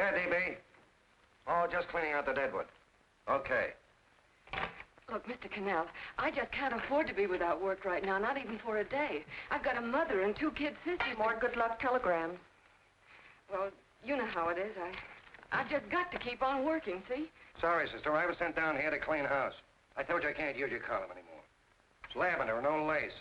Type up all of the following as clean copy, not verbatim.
Yeah, DB. Oh, just cleaning out the deadwood. Okay. Look, Mr. Cannell, I just can't afford to be without work right now, not even for a day. I've got a mother and 2 kid sisters. More good luck telegrams. Well, you know how it is. I've just got to keep on working, see? Sorry, sister. I was sent down here to clean house. I told you I can't use your column anymore. It's lavender and no lace.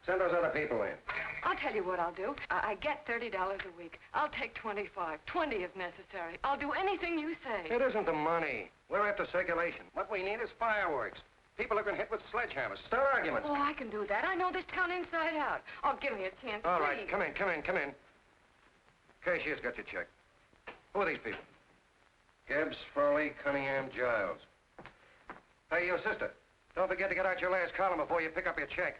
Send those other people in. I'll tell you what I'll do. I get $30 a week. I'll take 25, 20 if necessary. I'll do anything you say. It isn't the money. We're after circulation. What we need is fireworks. People have been hit with sledgehammers. Start arguments. Oh, I can do that. I know this town inside out. Oh, give me a chance, All please. right, come in. Cashier's got your check. Who are these people? Gibbs, Furley, Cunningham, Giles. Hey, you sister. Don't forget to get out your last column before you pick up your check.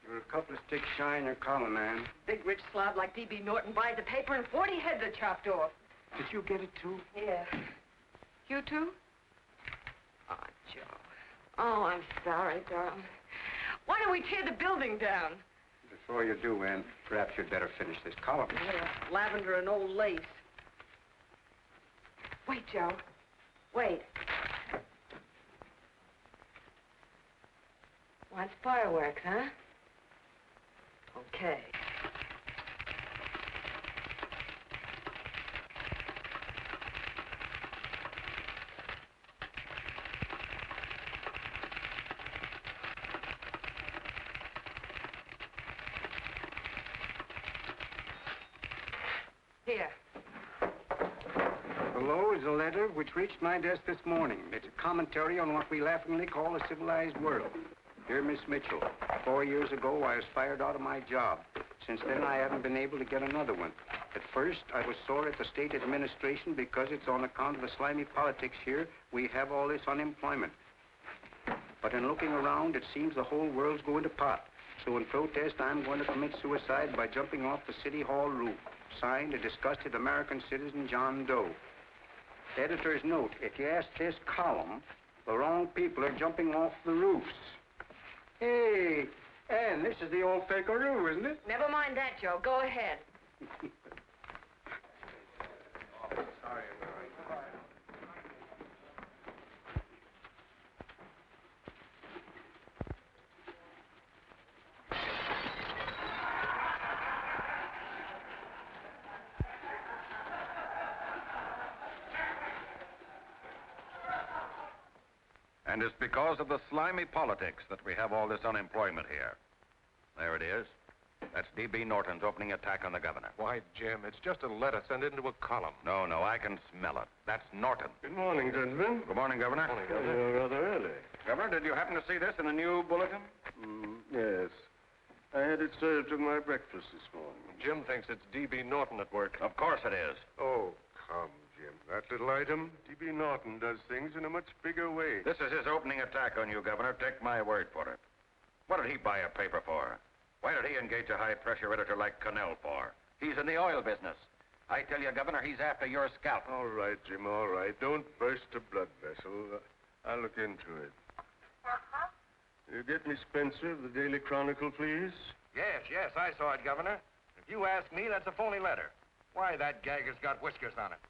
You're a couple of sticks shy in your column, man. Big rich slob like D.B. Norton buys the paper and 40 heads are chopped off. Did you get it, too? Yeah. You too? Oh, Joe. Oh, I'm sorry, darling. Why don't we tear the building down? Before you do, Ann, perhaps you'd better finish this column. Yeah, lavender and old lace. Wait, Joe. Wait. Wants fireworks, huh? Okay. Here. Below is a letter which reached my desk this morning. It's a commentary on what we laughingly call the civilized world. Dear Miss Mitchell, 4 years ago, I was fired out of my job. Since then, I haven't been able to get another one. At first, I was sore at the state administration because it's on account of the slimy politics here we have all this unemployment. But in looking around, it seems the whole world's going to pot. So in protest, I'm going to commit suicide by jumping off the City Hall roof. Signed, a disgusted American citizen, John Doe. Editor's note, if you ask this column, the wrong people are jumping off the roofs. Hey, Ann, this is the old Fakeroo, isn't it? Never mind that, Joe. Go ahead. Sorry. And it's because of the slimy politics that we have all this unemployment here. There it is. That's D.B. Norton's opening attack on the governor. Why, Jim, it's just a letter sent into a column. No, I can smell it. That's Norton. Good morning, gentlemen. Good morning, Governor. Morning, Governor. You're rather early. Governor, did you happen to see this in a new bulletin? Yes. I had it served with my breakfast this morning. Jim thinks it's D.B. Norton at work. Of course it is. Oh, come, Jim. That little item, D.B. Norton does things in a much bigger way. This is his opening attack on you, Governor. Take my word for it. What did he buy a paper for? Why did he engage a high-pressure editor like Cannell for? He's in the oil business. I tell you, Governor, he's after your scalp. All right, Jim, all right. Don't burst a blood vessel. I'll look into it. You get me Spencer of the Daily Chronicle, please? Yes, I saw it, Governor. If you ask me, that's a phony letter. Why, that gagger's got whiskers on it.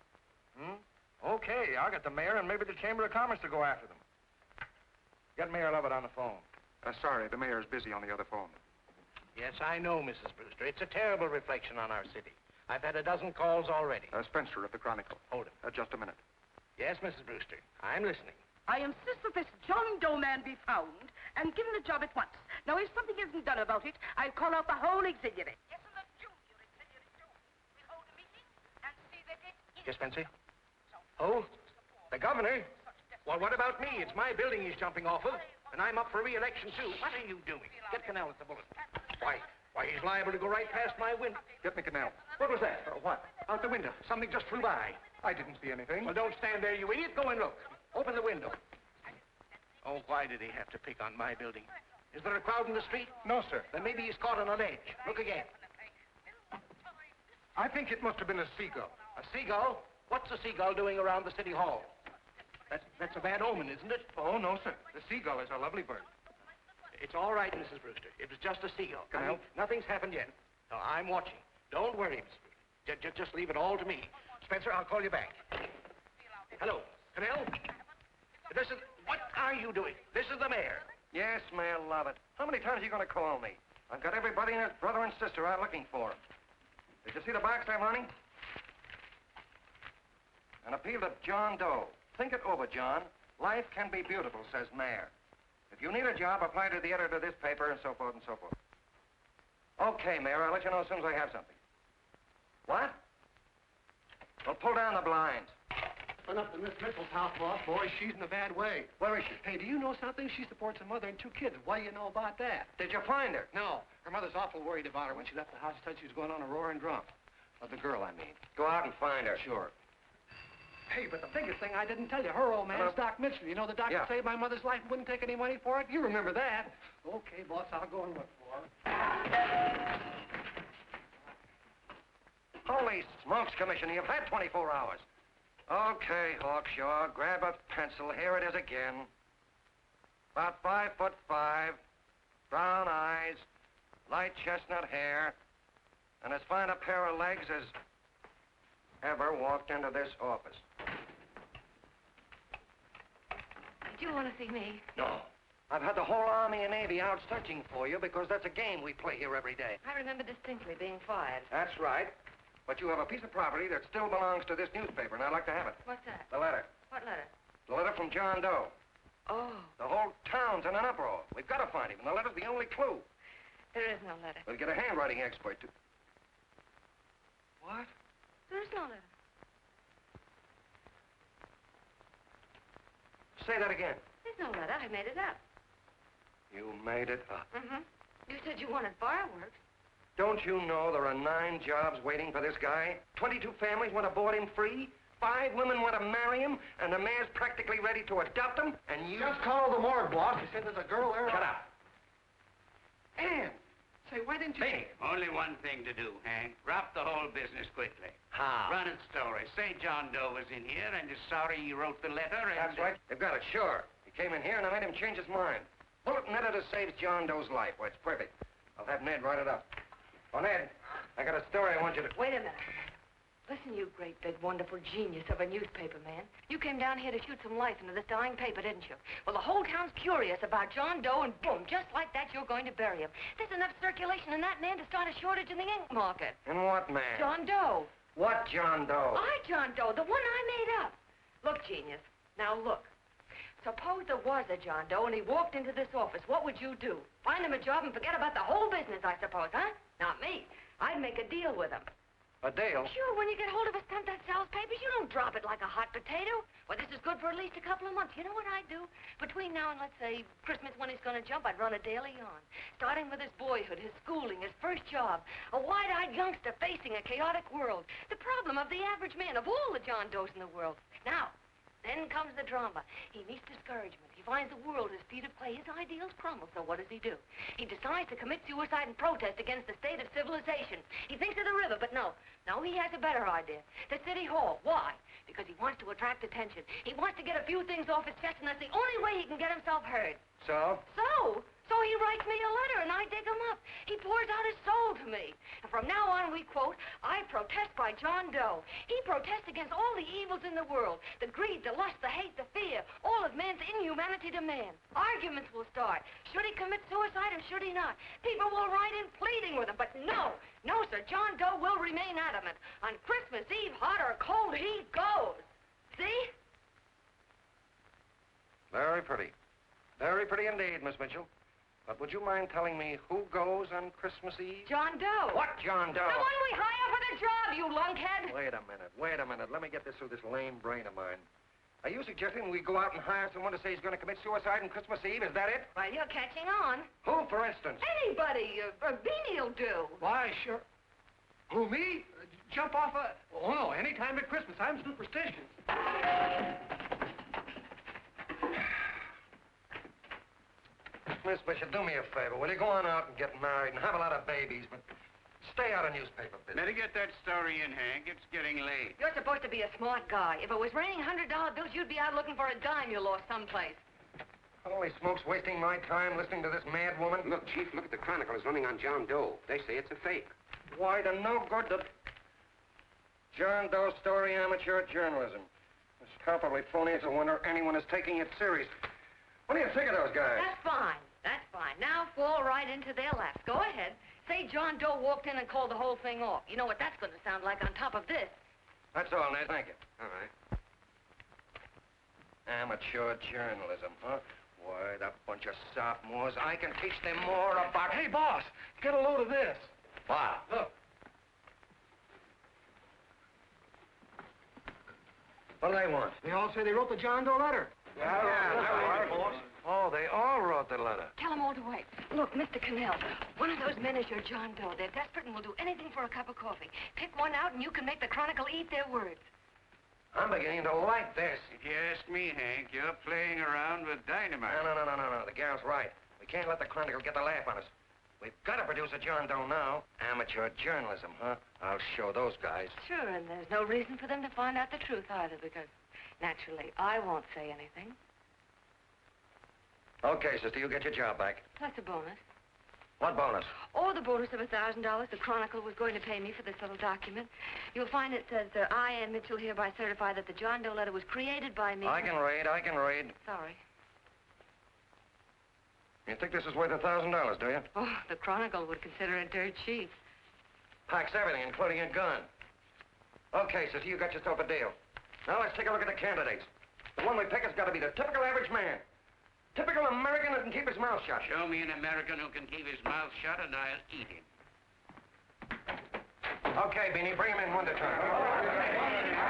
Okay, I'll get the mayor and maybe the Chamber of Commerce to go after them. Get Mayor Lovett on the phone. Sorry, the mayor's busy on the other phone. Yes, I know, Mrs. Brewster. It's a terrible reflection on our city. I've had a dozen calls already. Spencer of the Chronicle. Hold it. Just a minute. Yes, Mrs. Brewster. I'm listening. I insist that this John Doe man be found and given a job at once. Now, if something isn't done about it, I'll call out the whole auxiliary. Yes, and the junior auxiliary, too. We'll hold a meeting and see that it is. Yes, Spencer? Oh, the governor? Well, what about me? It's my building he's jumping off of, and I'm up for re-election, too. What are you doing? Get Cannell at the bullet. Why, he's liable to go right past my window. Get me Cannell. What was that? What? Out the window. Something just flew by. I didn't see anything. Well, don't stand there, you idiot. Go and look. Open the window. Oh, why did he have to pick on my building? Is there a crowd in the street? No, sir. Then maybe he's caught on a ledge. Look again. I think it must have been a seagull. A seagull? What's a seagull doing around the city hall? That's a bad omen, isn't it? Oh, no, sir. The seagull is a lovely bird. It's all right, Mrs. Brewster. It was just a seagull. Canal? Nothing's happened yet. No, I'm watching. Don't worry, Mrs. Brewster. Just leave it all to me. Spencer, I'll call you back. Hello, Canal? What are you doing? This is the mayor. Yes, Mayor Lovett. How many times are you going to call me? I've got everybody and his brother and sister out looking for him. Did you see the box I'm running? An appeal to John Doe. Think it over, John. Life can be beautiful, says Mayor. If you need a job, apply to the editor of this paper, and so forth and so forth. Okay, Mayor, I'll let you know as soon as I have something. What? Well, pull down the blinds. Run up to Miss Mitchell's house, boss. Boy, she's in a bad way. Where is she? Hey, do you know something? She supports a mother and 2 kids. What do you know about that? Did you find her? No. Her mother's awful worried about her. When she left the house, she said she was going on a roaring drunk. The girl, I mean. Go out and find her. Sure. Hey, but the biggest thing I didn't tell you, her old man's Doc Mitchell. You know the doctor saved my mother's life and wouldn't take any money for it? You remember that. Okay, boss, I'll go and look for her. Holy smokes, Commissioner, you've had 24 hours. Okay, Hawkshaw, grab a pencil. Here it is again. About 5'5", brown eyes, light chestnut hair, and as fine a pair of legs as ever walked into this office. Did you want to see me? No. I've had the whole Army and Navy out searching for you because that's a game we play here every day. I remember distinctly being fired. That's right. But you have a piece of property that still belongs to this newspaper, and I'd like to have it. What's that? The letter. What letter? The letter from John Doe. Oh. The whole town's in an uproar. We've got to find him, and the letter's the only clue. There is no letter. We'll get a handwriting expert to... What? There is no letter. Say that again. There's no letter. I made it up. You made it up. Mm-hmm. You said you wanted fireworks. Don't you know there are 9 jobs waiting for this guy? 22 families want to board him free. 5 women want to marry him, and the mayor's practically ready to adopt him, and you... Just call the morgue, boss. He said there's a girl there. Shut up. Ann, say, why didn't you... Hey. Only one thing to do, Hank. Drop the whole business quickly. How? Run its story. Say John Doe was in here and is sorry he wrote the letter and... That's right. They've got it, sure. He came in here, and I made him change his mind. Bulletin editor saves John Doe's life. Why, it's perfect. I'll have Ned write it up. Oh, Ned, I got a story I want you to... Wait a minute. Listen, you great, big, wonderful genius of a newspaper man. You came down here to shoot some life into this dying paper, didn't you? Well, the whole town's curious about John Doe, and boom, just like that, you're going to bury him. There's enough circulation in that man to start a shortage in the ink market. And what man? John Doe. What John Doe? John Doe, the one I made up. Look, genius, now look. Suppose there was a John Doe and he walked into this office. What would you do? Find him a job and forget about the whole business, I suppose, huh? Not me. I'd make a deal with him. A deal? Sure, when you get hold of a stunt that sells papers, you don't drop it like a hot potato. Well, this is good for at least a couple of months. You know what I'd do? Between now and, let's say, Christmas when he's going to jump, I'd run a daily on. Starting with his boyhood, his schooling, his first job. A wide-eyed youngster facing a chaotic world. The problem of the average man, of all the John Does in the world. Now, then comes the drama. He meets discouragement. He finds the world his feet of clay. His ideals crumble. So what does he do? He decides to commit suicide and protest against the state of civilization. He thinks of the river, but no. No, he has a better idea. The city hall. Why? Because he wants to attract attention. He wants to get a few things off his chest, and that's the only way he can get himself heard. So? So he writes me a letter, and I dig him up. He pours out his soul to me. And from now on, we quote, I protest by John Doe. He protests against all the evils in the world. The greed, the lust, the hate, the fear. All of man's inhumanity to man. Arguments will start. Should he commit suicide or should he not? People will write in pleading with him. But no, sir, John Doe will remain adamant. On Christmas Eve, hot or cold, he goes. See? Very pretty. Very pretty indeed, Miss Mitchell. But would you mind telling me who goes on Christmas Eve? John Doe. What John Doe? The one we hire for the job, you lunkhead. Wait a minute. Let me get this through this lame brain of mine. Are you suggesting we go out and hire someone to say he's going to commit suicide on Christmas Eve? Is that it? Well, you're catching on. Who, for instance? Anybody. Beanie'll do. Why, sure. Who, me? Jump off a... Oh, no, any time at Christmas. I'm superstitious. Miss Bishop, do me a favor. Will you go on out and get married and have a lot of babies, but Stay out of newspaper business. Better get that story in, Hank. It's getting late. You're supposed to be a smart guy. If it was raining $100 bills, you'd be out looking for a dime you lost someplace. Holy smokes, wasting my time listening to this mad woman. Look, Chief, look at the Chronicle. It's running on John Doe. They say it's a fake. Why, the no good to... John Doe story, amateur journalism. It's palpably phony. It's a wonder anyone is taking it serious. What do you think of those guys? That's fine. That's fine. Now fall right into their laps. Go ahead. Say John Doe walked in and called the whole thing off. You know what that's going to sound like on top of this. That's all, Ned. Thank you. All right. Amateur journalism, huh? Why, that bunch of sophomores, I can teach them more about... Hey, boss, get a load of this. What? Look. What do they want? They all say they wrote the John Doe letter. Yeah, boss. Oh, they all wrote the letter. Tell them all to wait. Look, Mr. Cannell, one of those men is your John Doe. They're desperate and will do anything for a cup of coffee. Pick one out and you can make the Chronicle eat their words. I'm beginning to like this. If you ask me, Hank, you're playing around with dynamite. No. The gal's right. We can't let the Chronicle get the laugh on us. We've got to produce a John Doe now. Amateur journalism, huh? I'll show those guys. Sure, and there's no reason for them to find out the truth either, because naturally, I won't say anything. Okay, sister, you get your job back. Plus a bonus. What bonus? Or the bonus of $1,000 the Chronicle was going to pay me for this little document. You'll find it says, I, Ann Mitchell, hereby certify that the John Doe letter was created by me. I can read. Sorry. You think this is worth $1,000, do you? Oh, the Chronicle would consider it dirt cheap. Packs everything, including a gun. Okay, sister, you got yourself a deal. Now let's take a look at the candidates. The one we pick has got to be the typical average man. Typical American that can keep his mouth shut. Show me an American who can keep his mouth shut and I'll eat him. Okay, Beanie, bring him in one at a time.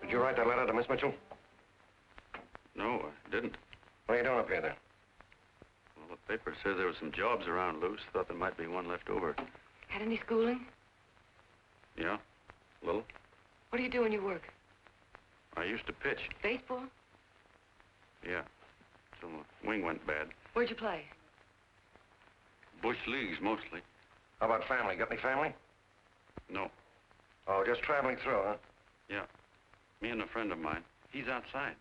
Did you write that letter to Miss Mitchell? No, I didn't. What are you doing up here, then? Well, the paper said there were some jobs around loose. Thought there might be one left over. Had any schooling? Yeah, a little. What do you do when you work? I used to pitch. Baseball? Yeah, till the wing went bad. Where'd you play? Bush leagues, mostly. How about family? Got any family? No. Oh, just traveling through, huh? Yeah. Me and a friend of mine. He's outside.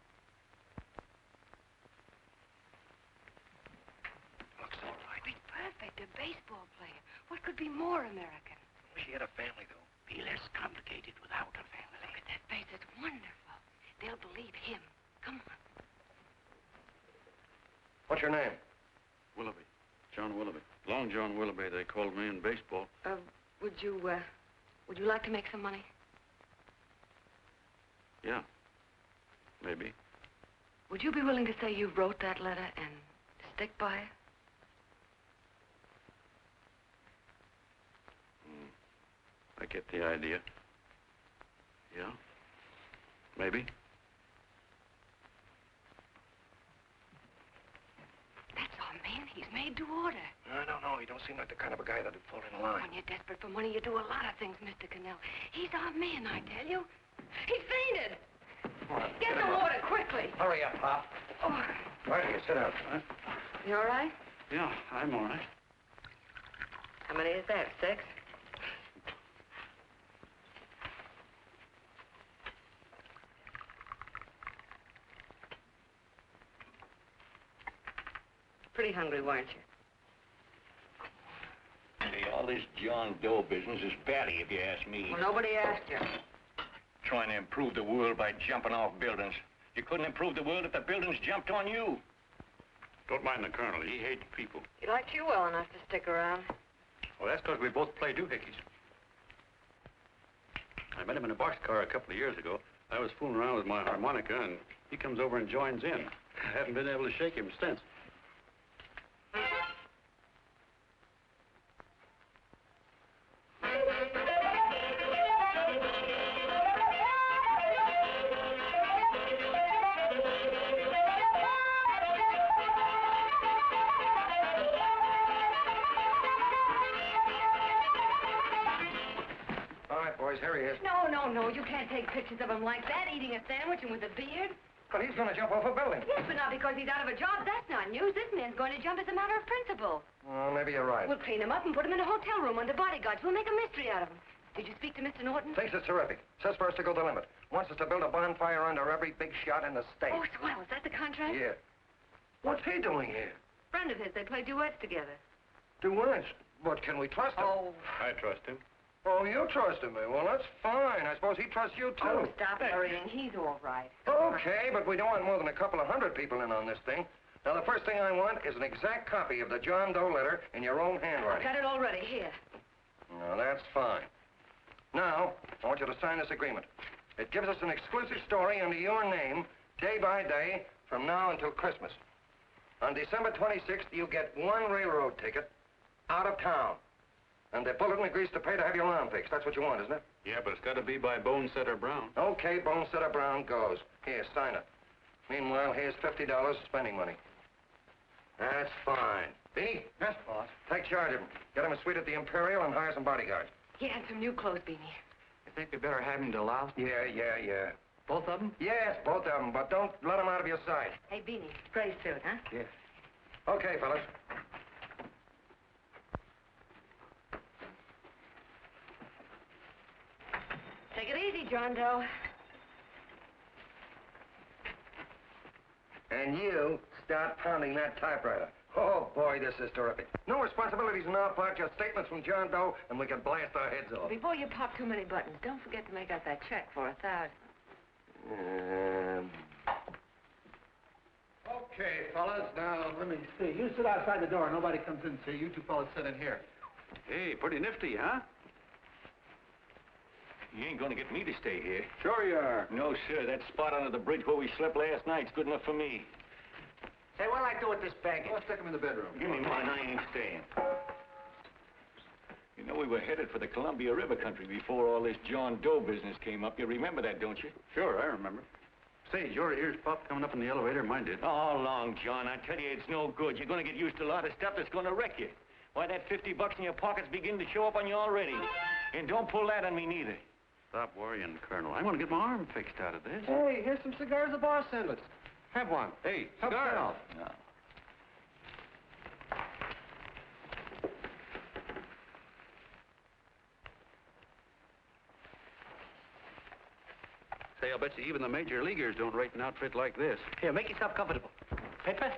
Looks all right. Be perfect, a baseball player. What could be more American? She had a family, though. Be less complicated without a family. Look at that face. It's wonderful. They'll believe him. Come on. What's your name? Willoughby. John Willoughby. Long John Willoughby, they called me in baseball. Would you like to make some money? Yeah. Maybe. Would you be willing to say you wrote that letter and stick by it? I get the idea. Yeah. Maybe. That's our man. He's made to order. I don't know. He don't seem like the kind of a guy that'd fall in line. When you're desperate for money, you do a lot of things, Mr. Cannell. He's our man, I tell you. He fainted. Come on, Get the water, quickly. Hurry up, Pop. Oh, Right here, sit down. Huh? you all right? Yeah, I'm all right. How many is that, 6? Pretty hungry, weren't you? this John Doe business is batty, if you ask me. Well, nobody asked you. Trying to improve the world by jumping off buildings. You couldn't improve the world if the buildings jumped on you. Don't mind the colonel. He hates people. He liked you well enough to stick around. Well, that's because we both play doohickeys. I met him in a boxcar a couple of years ago. I was fooling around with my harmonica, and he comes over and joins in. I haven't been able to shake him since. Here he is. No, you can't take pictures of him like that, eating a sandwich and with a beard. But he's going to jump off a building. Yes, but not because he's out of a job. That's not news. This man's going to jump as a matter of principle. Well, maybe you're right. We'll clean him up and put him in a hotel room under bodyguards. We'll make a mystery out of him. Did you speak to Mr. Norton? Thinks it's terrific. Says for us to go the limit. Wants us to build a bonfire under every big shot in the state. Oh, swell. Is that the contract? Yeah. What's he doing here? Friend of his. They play duets together. Duets? But can we trust him? Oh. I trust him. Oh, you trusted me. Well, that's fine. I suppose he trusts you, too. Oh, stop worrying. He's all right. Okay, but we don't want more than a couple of hundred people in on this thing. Now, the first thing I want is an exact copy of the John Doe letter in your own handwriting. Got it already. Here. Now, that's fine. Now, I want you to sign this agreement. It gives us an exclusive story under your name, day by day, from now until Christmas. On December 26th, you get one railroad ticket out of town. And the bulletin agrees to pay to have your lawn fixed. That's what you want, isn't it? Yeah, but it's got to be by Bonesetter Brown. Okay, Bonesetter Brown goes. Here, sign it. Meanwhile, here's $50 spending money. That's fine. Beanie? Yes, boss. Take charge of him. Get him a suite at the Imperial and hire some bodyguards. Yeah, and some new clothes, Beanie. You think we better have him to Laos? Yeah. Both of them? Yes, both of them, but don't let them out of your sight. Hey, Beanie, gray suit, huh? Yes. Okay, fellas. Take it easy, John Doe. And you start pounding that typewriter. Oh, boy, this is terrific. No responsibilities on our part, just statements from John Doe, and we can blast our heads off. Before you pop too many buttons, don't forget to make out that check for $1,000. Okay, fellas, now, let me see. You sit outside the door. Nobody comes in, see? You two fellas sit in here. Hey, pretty nifty, huh? You ain't gonna get me to stay here. Sure you are. No, sir. That spot under the bridge where we slept last night's good enough for me. Say, what'll I do with this baggage? Let's stick him in the bedroom. Give me mine. I ain't staying. You know, we were headed for the Columbia River country before all this John Doe business came up. You remember that, don't you? Sure, I remember. Say, your ears popped coming up in the elevator. Mine did. All along, John. I tell you, it's no good. You're gonna get used to a lot of stuff that's gonna wreck you. Why, that $50 in your pocket's beginning to show up on you already. And don't pull that on me, neither. Stop worrying, Colonel. I want to get my arm fixed out of this. Hey, here's some cigars the boss sent us. Have one. Hey, Help cigars. yourself. No. Say, I'll bet you even the major leaguers don't rate an outfit like this. Here, make yourself comfortable. Paper?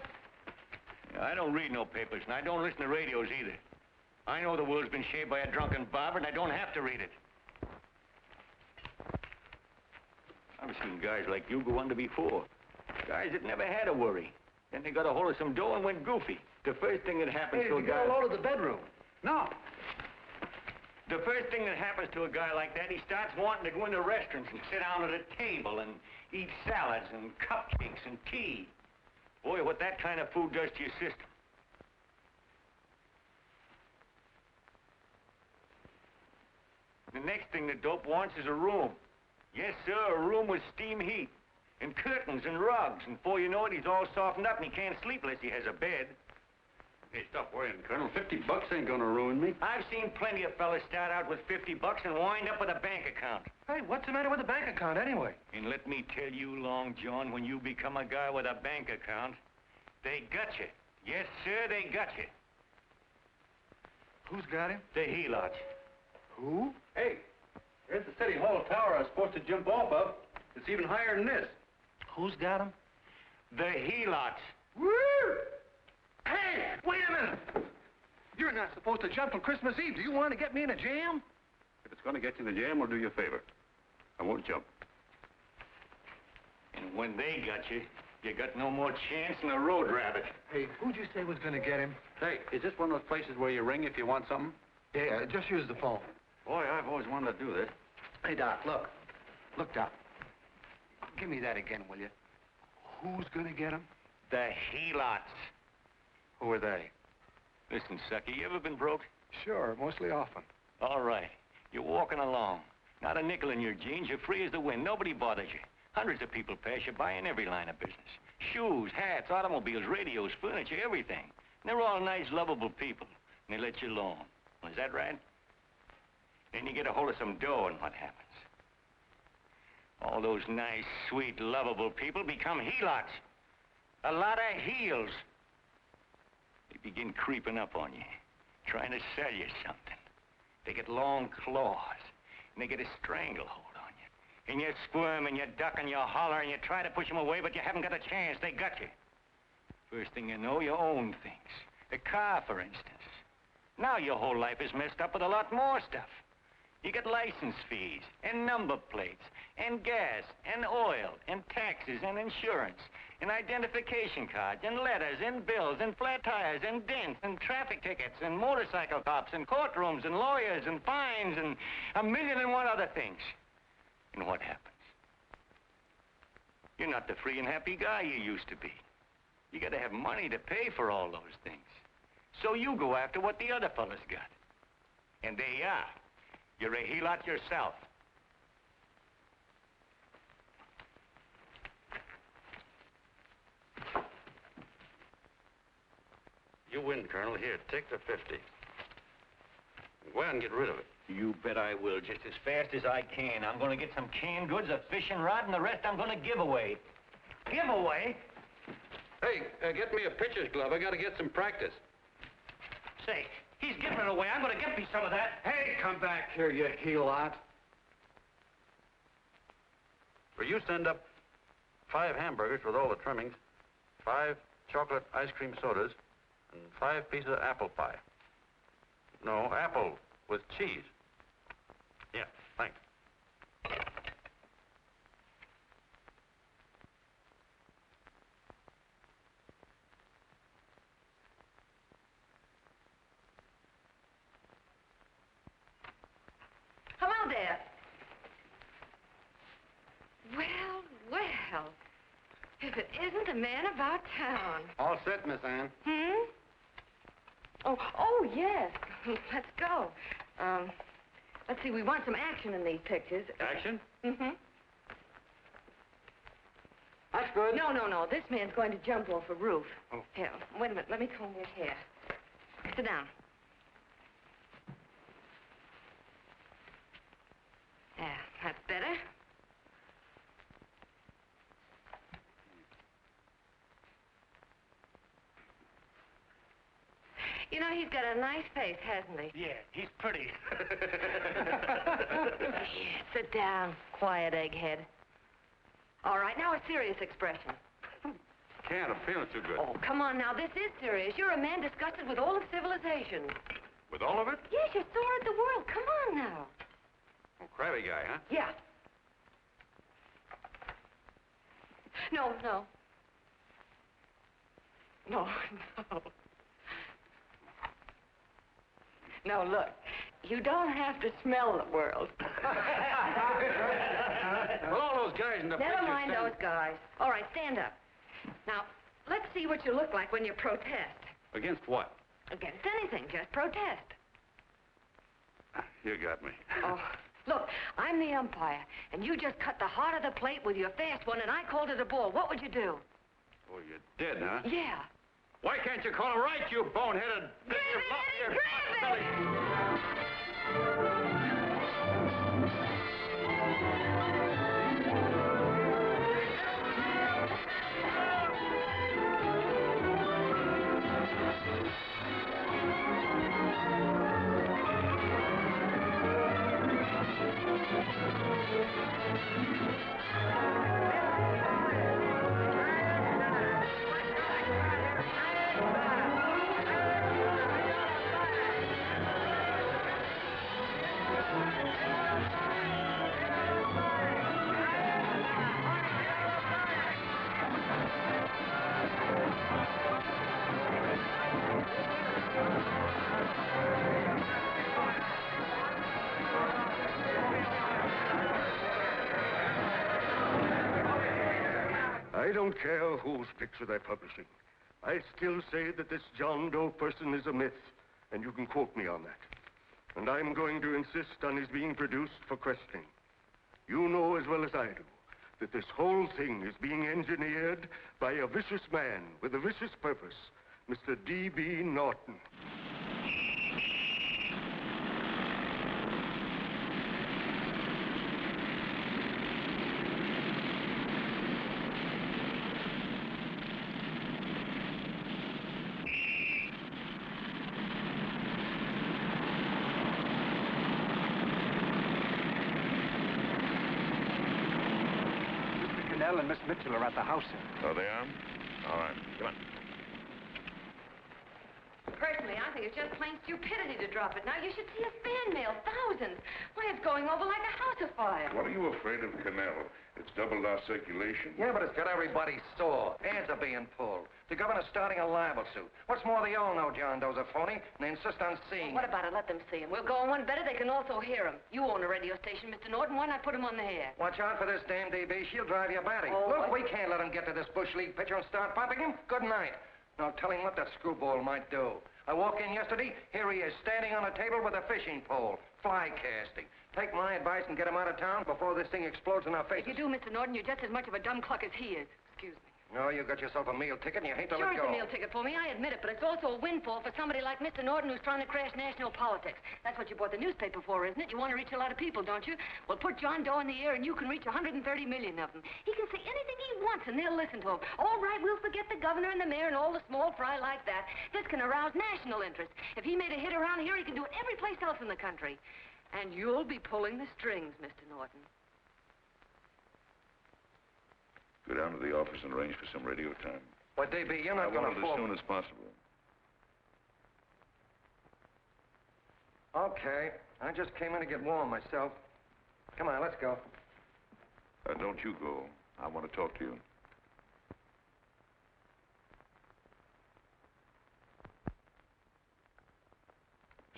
I don't read no papers, and I don't listen to radios either. I know the world's been shaped by a drunken barber, and I don't have to read it. I've seen guys like you go under before. Guys that never had a worry. Then they got a hold of some dough and went goofy. The first thing that happens Hey, to a you guy... got a load of the bedroom. No. The first thing that happens to a guy like that, he starts wanting to go into restaurants and sit down at a table and eat salads and cupcakes and tea. Boy, what that kind of food does to your system. The next thing the dope wants is a room. Yes, sir, a room with steam heat, and curtains and rugs, and before you know it, he's all softened up and he can't sleep unless he has a bed. Hey, stop worrying, Colonel. $50 ain't gonna ruin me. I've seen plenty of fellas start out with $50 and wind up with a bank account. Hey, what's the matter with the bank account, anyway? And let me tell you, Long John, when you become a guy with a bank account, they got you. Yes, sir, they got you. Who's got him? The helots. Who? Hey, here's the City Hall tower I was supposed to jump off of. It's even higher than this. Who's got him? The helots. Woo! Hey, wait a minute! You're not supposed to jump on Christmas Eve. Do you want to get me in a jam? If it's going to get you in the jam, we'll do you a favor. I won't jump. And when they got you, you got no more chance than a road rabbit. Hey, who'd you say was going to get him? Hey, is this one of those places where you ring if you want something? Yeah, just use the phone. Boy, I've always wanted to do this. Hey, Doc, look. Look, Doc. Give me that again, will you? Who's going to get him? The helots. Who are they? Listen, sucker, you ever been broke? Sure, mostly often. All right. You're walking along. Not a nickel in your jeans. You're free as the wind. Nobody bothers you. Hundreds of people pass you by in every line of business. Shoes, hats, automobiles, radios, furniture, everything. And they're all nice, lovable people. And they let you alone. Well, is that right? Then you get a hold of some dough, and what happens? All those nice, sweet, lovable people become helots. A lot of heels. They begin creeping up on you, trying to sell you something. They get long claws, and they get a stranglehold on you. And you squirm, and you duck, and you holler, and you try to push them away, but you haven't got a chance. They got you. First thing you know, you own things. The car, for instance. Now your whole life is messed up with a lot more stuff. You get license fees, and number plates, and gas, and oil, and taxes, and insurance, and identification cards, and letters, and bills, and flat tires, and dents, and traffic tickets, and motorcycle cops, and courtrooms, and lawyers, and fines, and a million and one other things. And what happens? You're not the free and happy guy you used to be. You gotta have money to pay for all those things. So you go after what the other fellas got. And there you are. You're a helot yourself. You win, Colonel. Here, take the 50. Go ahead and get rid of it. You bet I will, just as fast as I can. I'm gonna get some canned goods, a fishing rod, and the rest I'm gonna give away. Give away? Hey, get me a pitcher's glove. I gotta get some practice. Say, he's giving it away. I'm gonna get me some of that. Hey, come back here, you helot. Will you send up 5 hamburgers with all the trimmings, 5 chocolate ice cream sodas, and 5 pieces of apple pie? No, apple with cheese. Yeah, thanks. Hello there. Well, well. If it isn't the man about town. All set, Miss Ann. Hmm? Oh, yes. Let's go. Let's see, we want some action in these pictures. Action? Mm-hmm. That's good. No. This man's going to jump off a roof. Oh. Here, wait a minute. Let me comb your hair. Sit down. Yeah, that's better. You know, he's got a nice face, hasn't he? Yeah, he's pretty. Sit down, quiet egghead. All right, now a serious expression. Can't. I'm feeling too good. Oh, come on now, this is serious. You're a man disgusted with all of civilization. With all of it? Yes, you're sore at the world. Come on now. Oh, crabby guy, huh? Yeah. No. No, look. You don't have to smell the world. Well, all those guys in the Never picture mind stand- those guys. All right, stand up. Now, let's see what you look like when you protest. Against what? Against anything, just protest. You got me. Oh, look, I'm the umpire, and you just cut the heart of the plate with your fast one, and I called it a ball. What would you do? Oh, you did, huh? Yeah. Why can't you call him right, you boneheaded... I don't care whose picture they're publishing. I still say that this John Doe person is a myth, and you can quote me on that. And I'm going to insist on his being produced for questioning. You know as well as I do that this whole thing is being engineered by a vicious man with a vicious purpose, Mr. D.B. Norton. And Miss Mitchell are at the house, sir. Oh, they are? All right. Come on. Personally, I think it's just plain stupidity to drop it. Now, you should see a fan mail, thousands. Why, it's going over like a house afire. What are you afraid of, Canal? It's doubled our circulation. Yeah, but it's got everybody sore. Ads are being pulled. The governor's starting a libel suit. What's more, they all know John Doe's a phony, and they insist on seeing What him. about it? Let them see him. We'll go on one better. They can also hear him. You own a radio station, Mr. Norton. Why not put him on the air? Watch out for this damn DB. She'll drive you batty. Oh, Look, what? we can't let him get to this Bush League pitcher and start pumping him. Good night. Now, tell him what that screwball might do. I walked in yesterday. Here he is, standing on a table with a fishing pole. Fly casting. Take my advice and get him out of town before this thing explodes in our faces. If you do, Mr. Norton, you're just as much of a dumb cluck as he is. Excuse me. No, you got yourself a meal ticket and you hate to Sure, let it's go. a meal ticket for me, I admit it, but it's also a windfall for somebody like Mr. Norton who's trying to crash national politics. That's what you bought the newspaper for, isn't it? You want to reach a lot of people, don't you? Well, put John Doe in the air and you can reach 130 million of them. He can say anything he wants and they'll listen to him. All right, we'll forget the governor and the mayor and all the small fry like that. This can arouse national interest. If he made a hit around here, he can do it every place else in the country. And you'll be pulling the strings, Mr. Norton. Go down to the office and arrange for some radio time. But, DB, you're not I going want to it fall... as soon as possible. Okay. I just came in to get warm myself. Come on, let's go. Don't you go. I want to talk to you.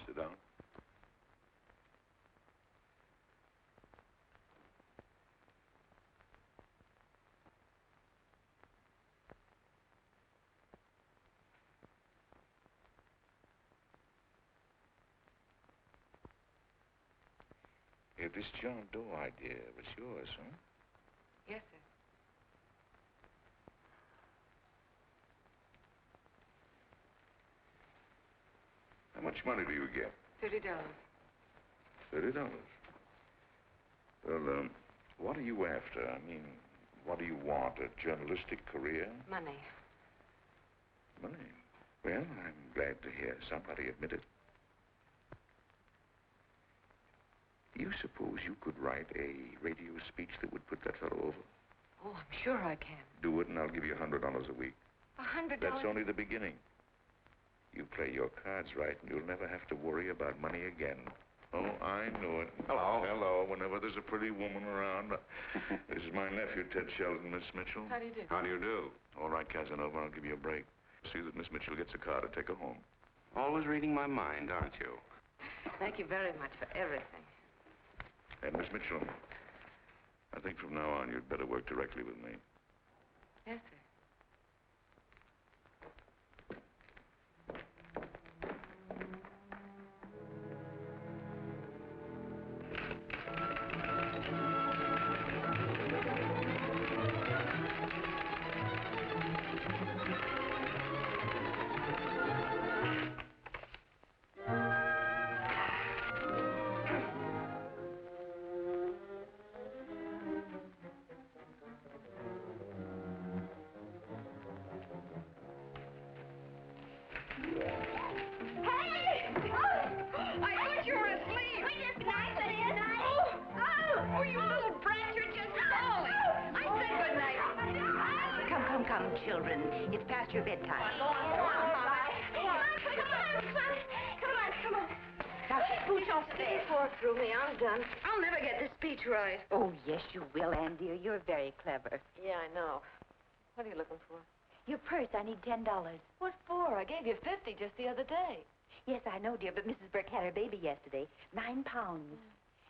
Sit down. Hey, this John Doe idea was yours, huh? Yes, sir. How much money do you get? $30. $30. Well, what are you after? I mean, what do you want? A journalistic career? Money. Money? Well, I'm glad to hear somebody admit it. You suppose you could write a radio speech that would put that fellow over? Oh, I'm sure I can. Do it, and I'll give you $100 a week. $100? That's only the beginning. You play your cards right, and you'll never have to worry about money again. Oh, I know it. Hello. Hello. Whenever there's a pretty woman around. This is my nephew, Ted Sheldon, Miss Mitchell. How do you do? How do you do? All right, Casanova, I'll give you a break. See that Miss Mitchell gets a car to take her home. Always reading my mind, aren't you? Thank you very much for everything. And Miss Mitchell, I think from now on you'd better work directly with me. Yes, sir. Come, children. It's past your bedtime. Come on. Now, scooch off there. Pour through me. I'm done. I'll never get this speech right. Oh, yes, you will, Ann, dear. You're very clever. Yeah, I know. What are you looking for? Your purse, I need $10. What for? I gave you 50 just the other day. Yes, I know, dear, but Mrs. Burke had her baby yesterday. 9 pounds.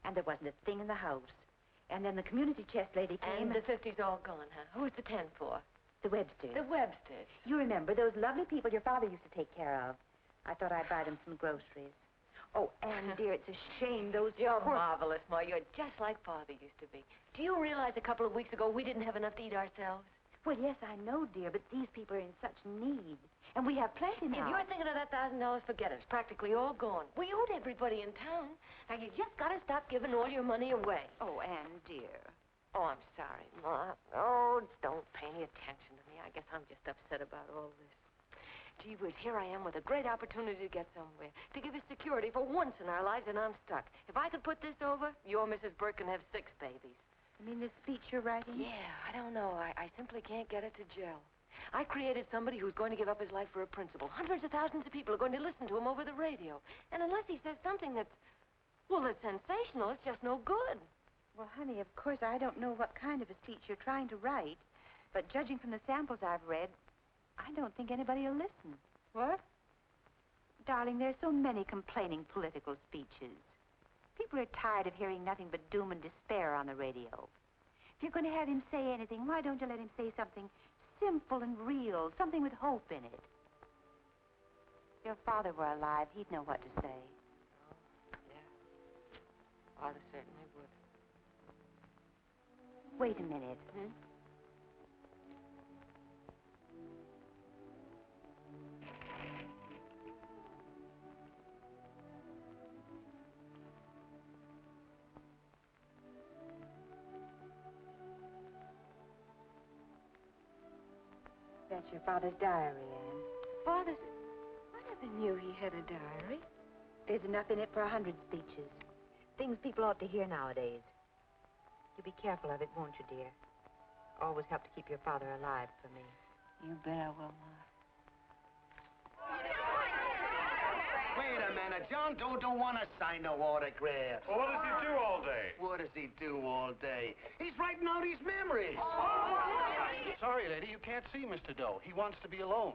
And there wasn't a thing in the house. And then the community chest lady came. And the 50's all gone, huh? Who's the 10 for? The Websters. The Websters. You remember those lovely people your father used to take care of. I thought I'd buy them some groceries. Oh, Anne, dear, it's a shame those... You're marvelous, Ma. You're just like Father used to be. Do you realize a couple of weeks ago we didn't have enough to eat ourselves? Well, yes, I know, dear, but these people are in such need. And we have plenty now. If you're thinking of that $1,000, forget it. It's practically all gone. We owed everybody in town. Now, you just got to stop giving all your money away. Oh, Anne, dear. Oh, I'm sorry, Ma. Oh, don't pay any attention to me. I guess I'm just upset about all this. Gee whiz, here I am with a great opportunity to get somewhere, to give us security for once in our lives, and I'm stuck. If I could put this over, your Mrs. Burke can have 6 babies. You mean this speech you're writing? Yeah, I don't know. I simply can't get it to gel. I created somebody who's going to give up his life for a principle. Hundreds of thousands of people are going to listen to him over the radio. And unless he says something that's, well, that's sensational, it's just no good. Well, honey, of course, I don't know what kind of a speech you're trying to write, but judging from the samples I've read, I don't think anybody will listen. What? Darling, there's so many complaining political speeches. People are tired of hearing nothing but doom and despair on the radio. If you're going to have him say anything, why don't you let him say something simple and real, something with hope in it? If your father were alive, he'd know what to say. Oh, yeah. Father certainly would. Wait a minute. That's your father's diary, Anne. Father's... I never knew he had a diary. There's enough in it for 100 speeches. Things people ought to hear nowadays. You be careful of it, won't you, dear? Always help to keep your father alive for me. You bet I will, Ma. Wait a minute. John Doe don't want to sign no autographs. Well, what does he do all day? What does he do all day? He's writing out his memories. Sorry, lady, you can't see Mr. Doe. He wants to be alone.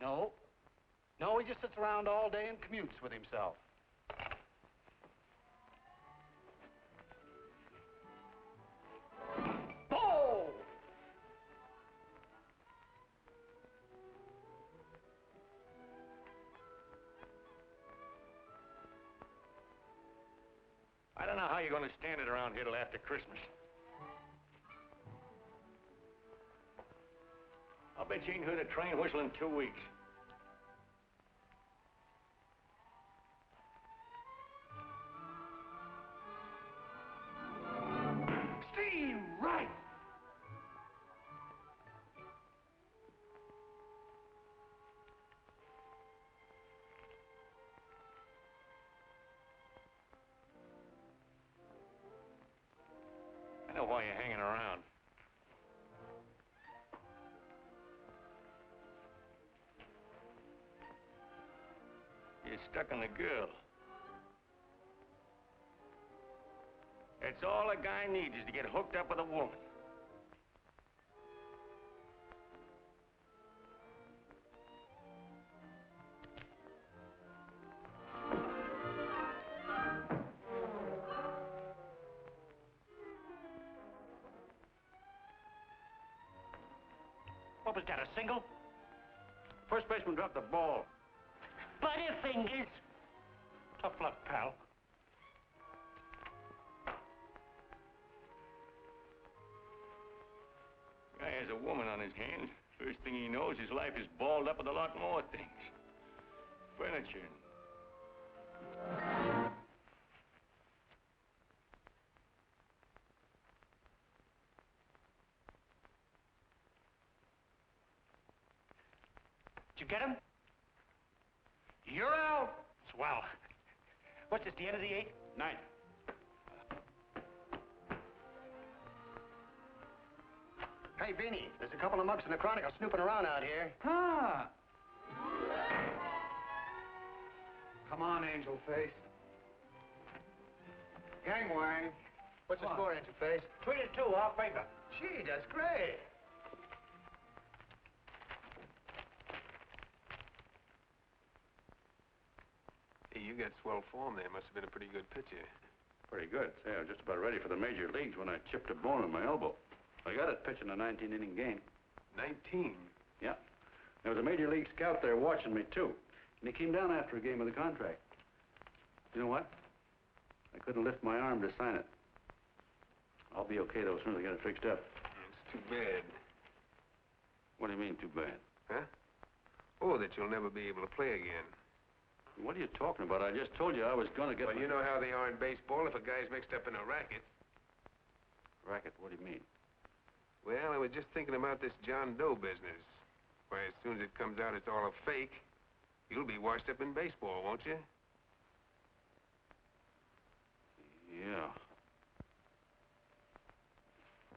No. No, he just sits around all day and commutes with himself. Oh! I don't know how you're going to stand it around here till after Christmas. I'll bet you ain't heard a train whistle in 2 weeks. Steve, right! I know why you're hanging around. You're stuck on the girl. That's all a guy needs is to get hooked up with a woman. What was that, a single? First baseman dropped the ball. Butterfingers. Tough luck, pal. Guy has a woman on his hands. First thing he knows, his life is balled up with a lot more things. Furniture. Did you get him? You're out. Swell. What's this, the end of the 8th? 9. Hey, Beanie, there's a couple of mugs in the Chronicle snooping around out here. Ah. Come on, Angel Face. Gangway. What's the score, Angel Face? 3-2, our favor. Gee, that's great. Hey, you got swell form there. Must have been a pretty good pitcher. Pretty good. Say, I was just about ready for the major leagues when I chipped a bone in my elbow. I got it pitching a 19-inning game. 19? Yeah. There was a major league scout there watching me, too. And he came down after a game of the contract. You know what? I couldn't lift my arm to sign it. I'll be okay, though, as soon as I get it fixed up. It's too bad. What do you mean, too bad? Huh? Oh, that you'll never be able to play again. What are you talking about? I just told you I was going to get Well, you know how they are in baseball if a guy's mixed up in a racket. Racket? What do you mean? Well, I was just thinking about this John Doe business. Why, as soon as it comes out it's all a fake, you'll be washed up in baseball, won't you? Yeah.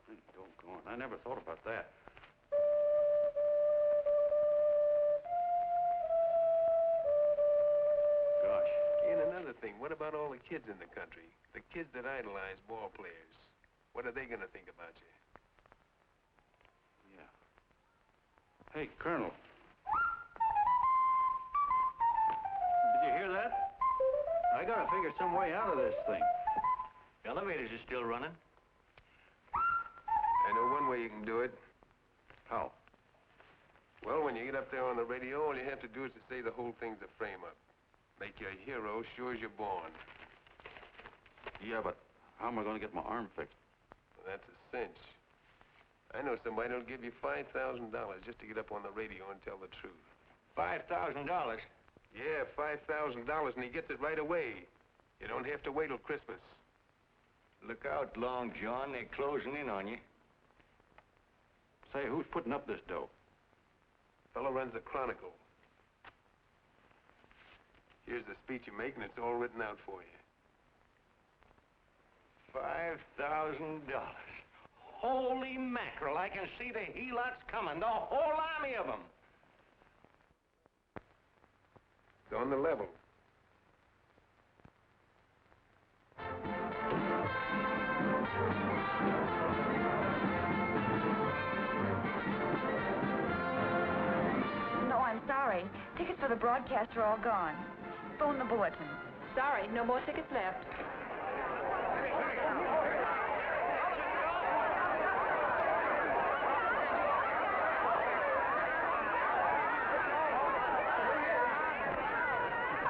Hey, doggone. I never thought about that. Gosh. And another thing, what about all the kids in the country? The kids that idolize ball players. What are they going to think about you? Yeah. Hey, Colonel. Did you hear that? I gotta figure some way out of this thing. Elevators are still running. I know one way you can do it. How? Well, when you get up there on the radio, all you have to do is to say the whole thing's a frame-up. Make you a hero sure as you're born. Yeah, but how am I going to get my arm fixed? Well, that's a cinch. I know somebody who'll give you $5,000 just to get up on the radio and tell the truth. $5,000? Yeah, $5,000, and he gets it right away. You don't have to wait till Christmas. Look out, Long John. They're closing in on you. Say, who's putting up this dough? Fellow runs the Chronicle. Here's the speech you make, and it's all written out for you. $5,000. Holy mackerel, I can see the helots coming, the whole army of them. It's on the level. No, I'm sorry. Tickets for the broadcast are all gone. Phone the bulletin. Sorry, no more tickets left.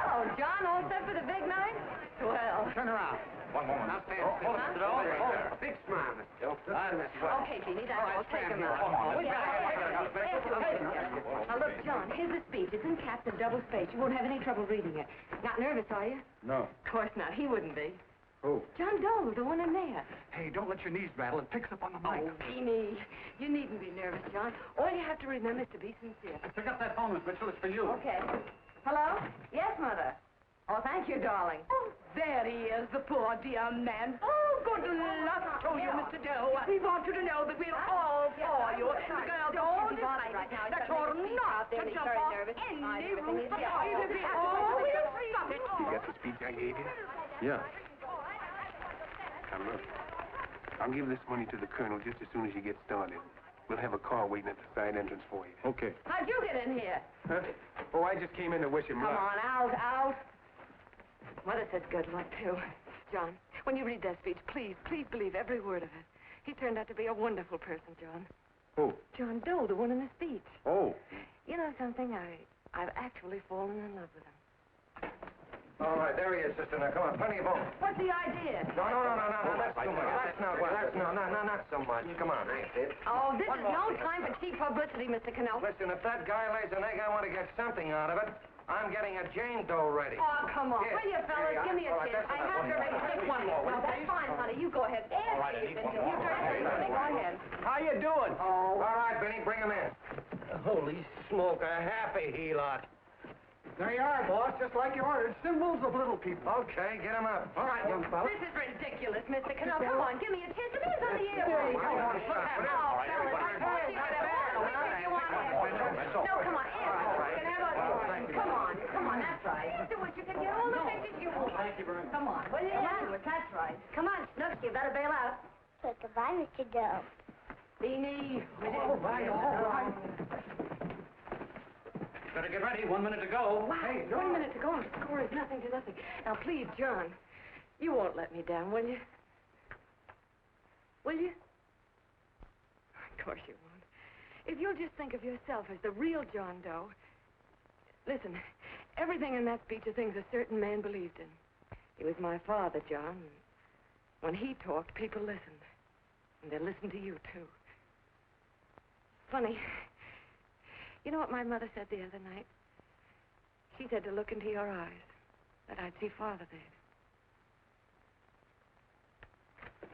Oh, John, all set for the big night? Well. Turn around. One moment. Now stand Hold it, Mr. Doe. Hold it. Big smile, Mr. Doe. Okay, Jeannie, that's all. Take him out. Now, look, John, here's the speech. It's in caps and double spaced. You won't have any trouble reading it. Not nervous, are you? No. Of course not. He wouldn't be. Who? John Doe, the one in there. Hey, don't let your knees rattle. It picks up on the mic. Oh, Jeannie, you needn't be nervous, John. All you have to remember is to be sincere. Pick up that phone, Miss Mitchell. It's for you. Okay. Hello? Yes, Mother. Oh, thank you, darling. Oh, there he is, the poor dear man. Oh, good luck to you, Mr. Doe. We want you to know that we're all for you. The girls all decide that you're not to jump off any roof at all. Oh, we'll stop it. You got the speech I gave you? Yeah. Now, look. I'll give this money to the colonel just as soon as you get started. We'll have a car waiting at the side entrance for you. Okay. How'd you get in here? Huh? Oh, I just came in to wish him Come luck. on, out. Mother says good luck, too. John, when you read that speech, please believe every word of it. He turned out to be a wonderful person, John. Who? John Doe, the one in the speech. Oh. You know something? I've actually fallen in love with him. All right, there he is, sister. Now, come on, plenty of room. What's the idea? No, that's too much. Not so much. Come on, Oh, this is no time for cheap publicity, Mr. Cannell. Listen, if that guy lays an egg, I want to get something out of it. I'm getting a Jane Doe ready. Oh, come on. Here. Will you, fellas? Give me a All right, chance. that's I enough. have to make take one more. Well, that's fine, honey. You go ahead. All right, Nancy, Eddie. you go ahead. How you doing? Oh. All right, Benny, bring him in. Holy smoke, a happy helot. There you are, boss. Just like you ordered. Symbols of little people. Okay, get him up. All right, young fella. This is ridiculous, Mr. Cannell. Come on, give me a chance. It is on the air. Come on, Look at him. Oh, fellas, I told you what you want. No, come on, Come on, that's right. Do what you can get all the pictures you want. Thank you very much. Come on. Well, yeah, that's right. Come on, Snooks, you better bail out. So goodbye, Mr. Doe. Beanie. All right. Better get ready. 1 minute to go. Wow, 1 minute to go. The score is nothing to nothing. Now, please, John, You won't let me down, will you? Will you? Of course you won't. If you'll just think of yourself as the real John Doe. Listen, everything in that speech are things a certain man believed in. He was my father, John. When he talked, people listened. And they listened to you, too. Funny. You know what my mother said the other night? She said to look into your eyes, that I'd see Father there.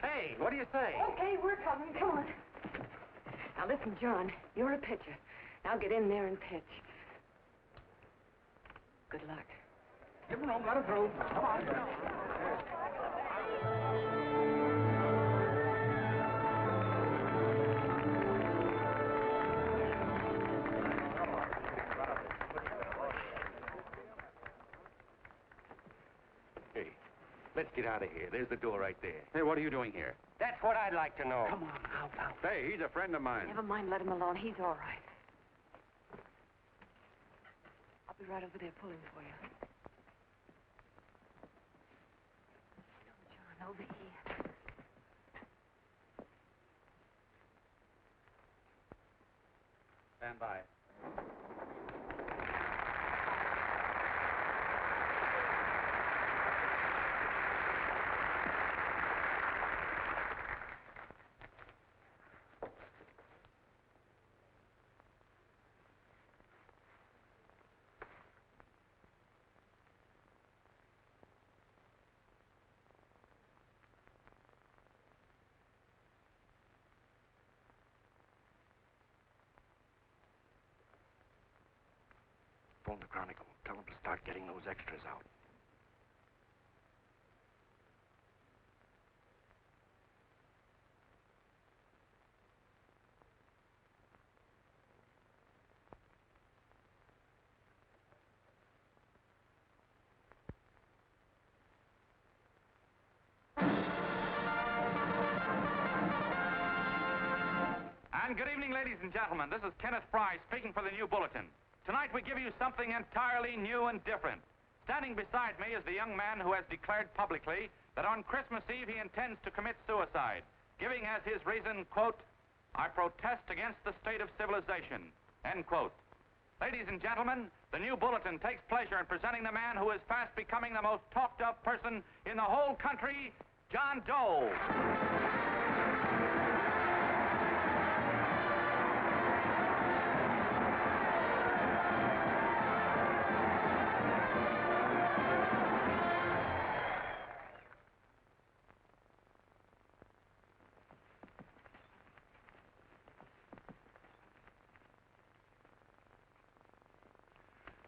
Hey, what do you say? Okay, we're coming. Come on. Now, listen, John, you're a pitcher. Now get in there and pitch. Good luck. Give him room, let him through. Come on. Hey, let's get out of here. There's the door right there. Hey, what are you doing here? That's what I'd like to know. Come on, now. Hey, he's a friend of mine. Never mind, let him alone. He's all right. I'll be right over there pulling for you. John, over here. Stand by. Phone the Chronicle. Tell them to start getting those extras out. And good evening, ladies and gentlemen. This is Kenneth Fry speaking for the New Bulletin. Tonight we give you something entirely new and different. Standing beside me is the young man who has declared publicly that on Christmas Eve he intends to commit suicide, giving as his reason, quote, "I protest against the state of civilization," end quote. Ladies and gentlemen, the New Bulletin takes pleasure in presenting the man who is fast becoming the most talked of person in the whole country, John Doe.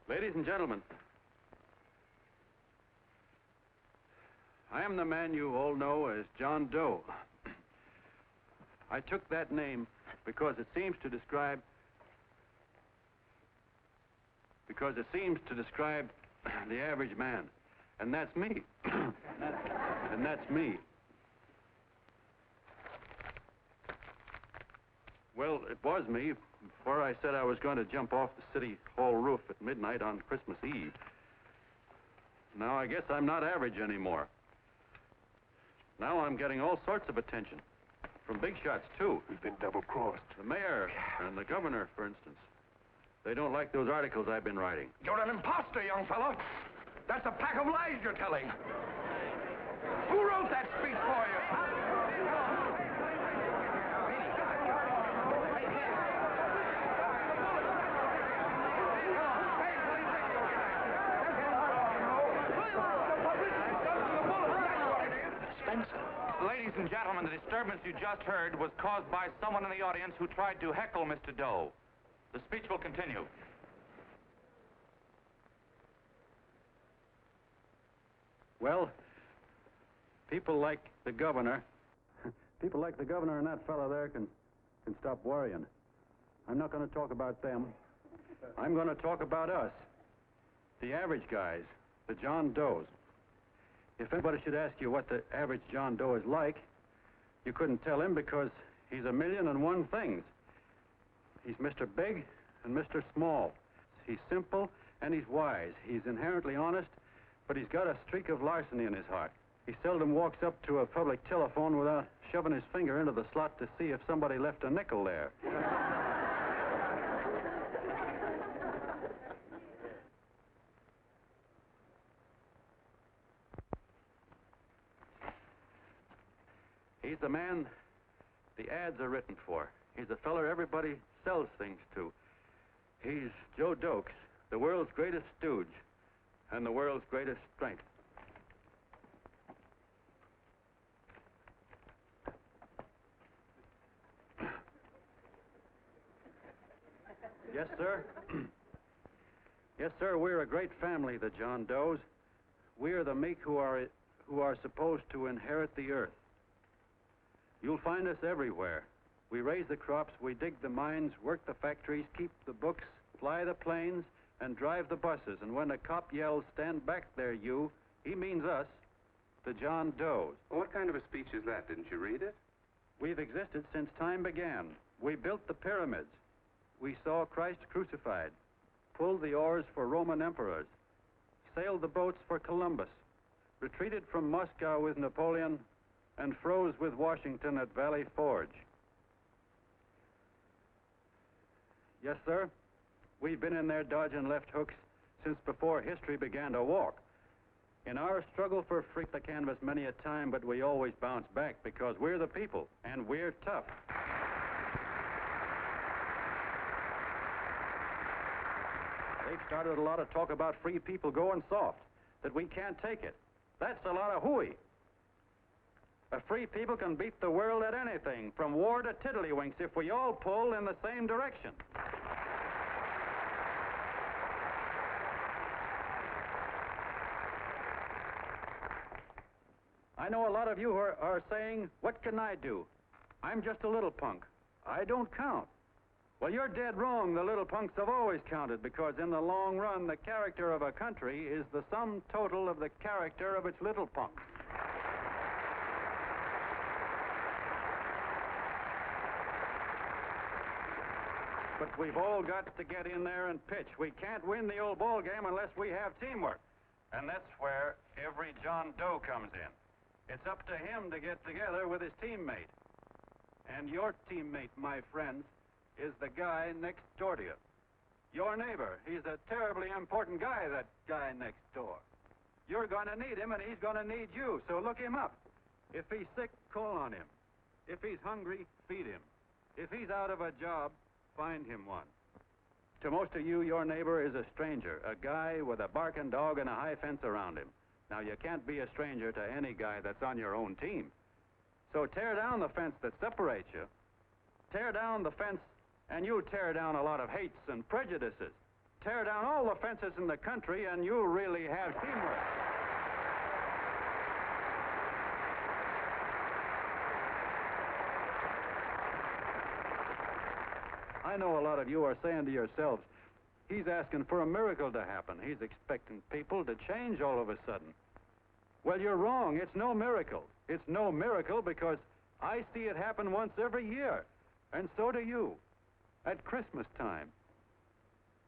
Ladies and gentlemen, I am the man you all know as John Doe. I took that name because it seems to describe the average man. And that's me. And that's me. Well, it was me before I said I was going to jump off the city hall roof at midnight on Christmas Eve. Now I guess I'm not average anymore. Now I'm getting all sorts of attention. From big shots, too. We've been double-crossed. The mayor and the governor, for instance. They don't like those articles I've been writing. You're an imposter, young fellow. That's a pack of lies you're telling. Who wrote that speech for you? Ladies and gentlemen, the disturbance you just heard was caused by someone in the audience who tried to heckle Mr. Doe. The speech will continue. Well, people like the governor and that fellow there can stop worrying. I'm not going to talk about them. I'm going to talk about us, the average guys, the John Does. If anybody should ask you what the average John Doe is like, you couldn't tell him because he's a million and one things. He's Mr. Big and Mr. Small. He's simple and he's wise. He's inherently honest, but he's got a streak of larceny in his heart. He seldom walks up to a public telephone without shoving his finger into the slot to see if somebody left a nickel there. He's the man the ads are written for. He's the feller everybody sells things to. He's Joe Doe, the world's greatest stooge and the world's greatest strength. Yes, sir. Yes, sir, we're a great family, the John Does. We are the meek who are supposed to inherit the earth. You'll find us everywhere. We raise the crops, we dig the mines, work the factories, keep the books, fly the planes, and drive the buses. And when the cop yells, "Stand back there, you," he means us, the John Does. Well, what kind of a speech is that? Didn't you read it? We've existed since time began. We built the pyramids. We saw Christ crucified, pulled the oars for Roman emperors, sailed the boats for Columbus, retreated from Moscow with Napoleon, and froze with Washington at Valley Forge. Yes, sir. We've been in there dodging left hooks since before history began to walk. In our struggle for freedom, the canvas many a time, but we always bounce back because we're the people, and we're tough. They've started a lot of talk about free people going soft, that we can't take it. That's a lot of hooey. A free people can beat the world at anything, from war to tiddlywinks, if we all pull in the same direction. I know a lot of you are saying, "What can I do? I'm just a little punk. I don't count." Well, you're dead wrong. The little punks have always counted, because in the long run, the character of a country is the sum total of the character of its little punks. But we've all got to get in there and pitch. We can't win the old ball game unless we have teamwork. And that's where every John Doe comes in. It's up to him to get together with his teammate. And your teammate, my friends, is the guy next door to you. Your neighbor. He's a terribly important guy, that guy next door. You're going to need him, and he's going to need you, so look him up. If he's sick, call on him. If he's hungry, feed him. If he's out of a job, find him one. To most of you, your neighbor is a stranger, a guy with a barking dog and a high fence around him. Now, you can't be a stranger to any guy that's on your own team. So tear down the fence that separates you. Tear down the fence, and you tear down a lot of hates and prejudices. Tear down all the fences in the country, and you really have teamwork. I know a lot of you are saying to yourselves, he's asking for a miracle to happen. He's expecting people to change all of a sudden. Well, you're wrong. It's no miracle. It's no miracle because I see it happen once every year, and so do you, at Christmas time.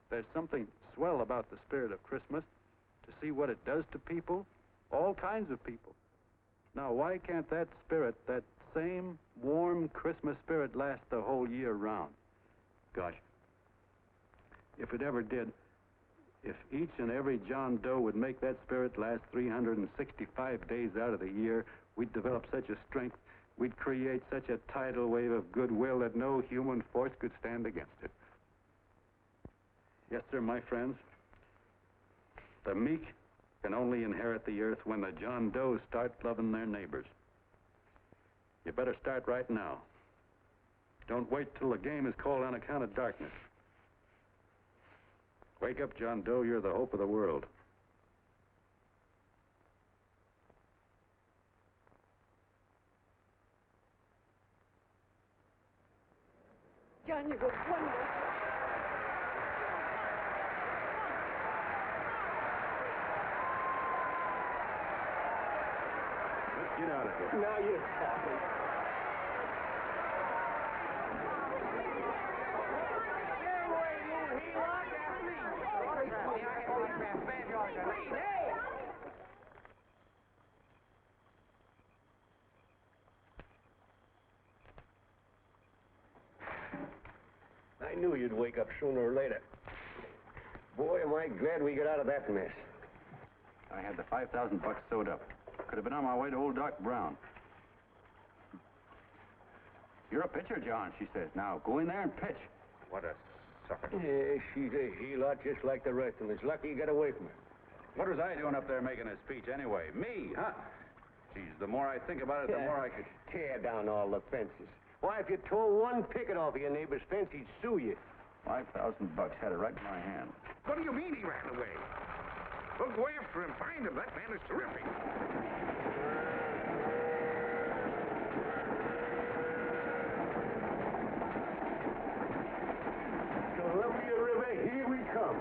There's something swell about the spirit of Christmas, to see what it does to people, all kinds of people. Now, why can't that spirit, that same warm Christmas spirit, last the whole year round? Gosh, if it ever did, if each and every John Doe would make that spirit last 365 days out of the year, we'd develop such a strength, we'd create such a tidal wave of goodwill that no human force could stand against it. Yes, sir, my friends. The meek can only inherit the earth when the John Does start loving their neighbors. You better start right now. Don't wait till the game is called on account of darkness. Wake up, John Doe. You're the hope of the world. John, you look wonderful. Let's get out of here. Now you're talking. knew you'd wake up sooner or later. Boy, am I glad we got out of that mess. I had the 5,000 bucks sewed up. Could have been on my way to old Doc Brown. You're a pitcher, John, she says. Now, go in there and pitch. What a sucker. Yeah, she's a heel-lot just like the rest of us. Lucky you got away from her. What was I doing up there making a speech anyway? Me, huh? Geez, the more I think about it, the more I could... Tear down all the fences. Why, if you tore one picket off of your neighbor's fence, he'd sue you. 5,000 bucks, had it right in my hand. What do you mean he ran away? We'll go after him, find him. That man is terrific. Columbia River, here we come.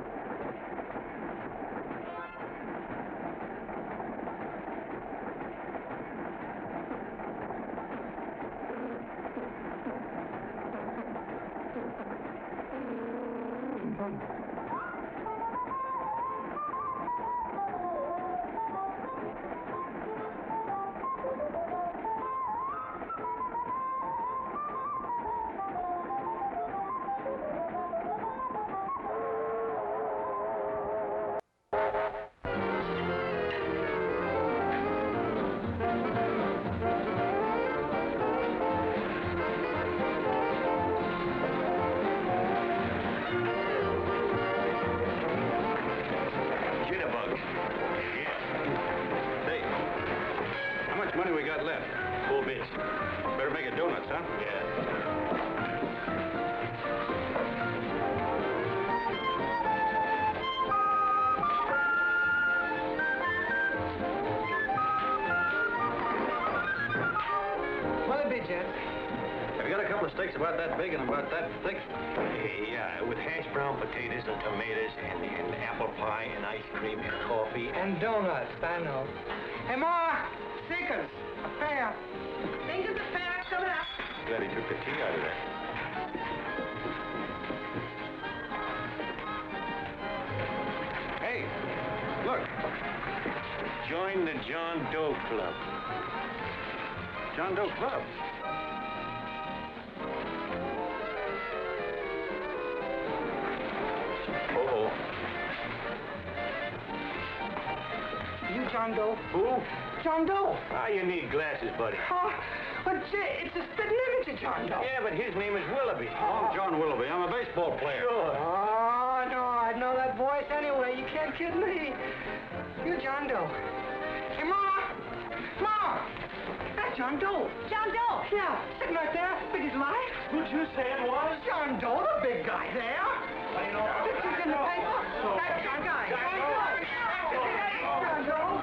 About that big and about that thick? Yeah, with hashed brown potatoes and tomatoes and apple pie and ice cream and coffee. And donuts, I know. Hey, Ma! Sinkers! A fair! Sinkers, a fair, coming up. Glad he took the tea out of there. Hey, look. Join the John Doe Club. John Doe Club? John Doe. Who? John Doe. Ah, you need glasses, buddy. Oh, but it's a spitting image of John Doe. Yeah, but his name is Willoughby. I'm John Willoughby. I'm a baseball player. Sure. Oh, no, I'd know that voice anyway. You can't kid me. You're John Doe. Hey, Ma! Ma! That's John Doe. John Doe? Yeah, sitting right there, big as life. Who'd you say it was? John Doe, the big guy there. Well, you know, Pictures in the paper. That's John Guy. John Doe. John Doe.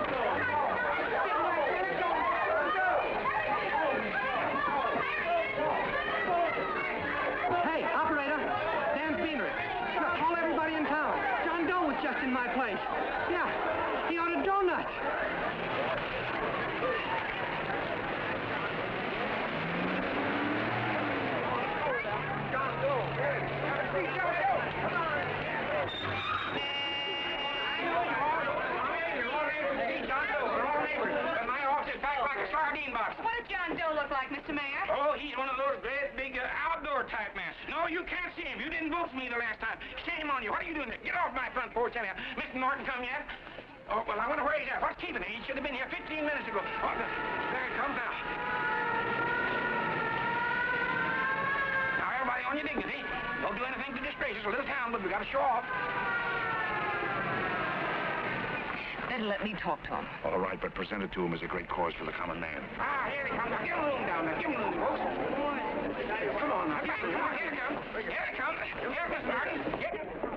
Hey, operator, Dan Beaner. Look, call everybody in town. John Doe was just in my place. Yeah, he ordered donuts. John Doe. Hey, have a seat, John Doe. Come on. I know you are. You're all neighbors. See, John Doe, we're all neighbors. But my office is packed like a sardine box. What does John Doe look like, Mr. Mayor? Oh, he's one of those great big outdoor type men. No, you can't see him. You didn't vote for me the last time. Shame on you. What are you doing there? Get off my front porch anyhow. Mr. Norton come yet? Oh, well, I wonder where he's at. What's keeping him? He should have been here 15 minutes ago. Oh, there he comes now. Now, everybody on your dignity. Don't do anything to disgrace us. A little town, but we got to show off. Better let me talk to him. All right, but present it to him as a great cause for the common man. Ah, here he comes. Now, give him room down there. Give him room, folks. Come on now. Come on. Here he comes. Here he comes. Here, Mr. Norton.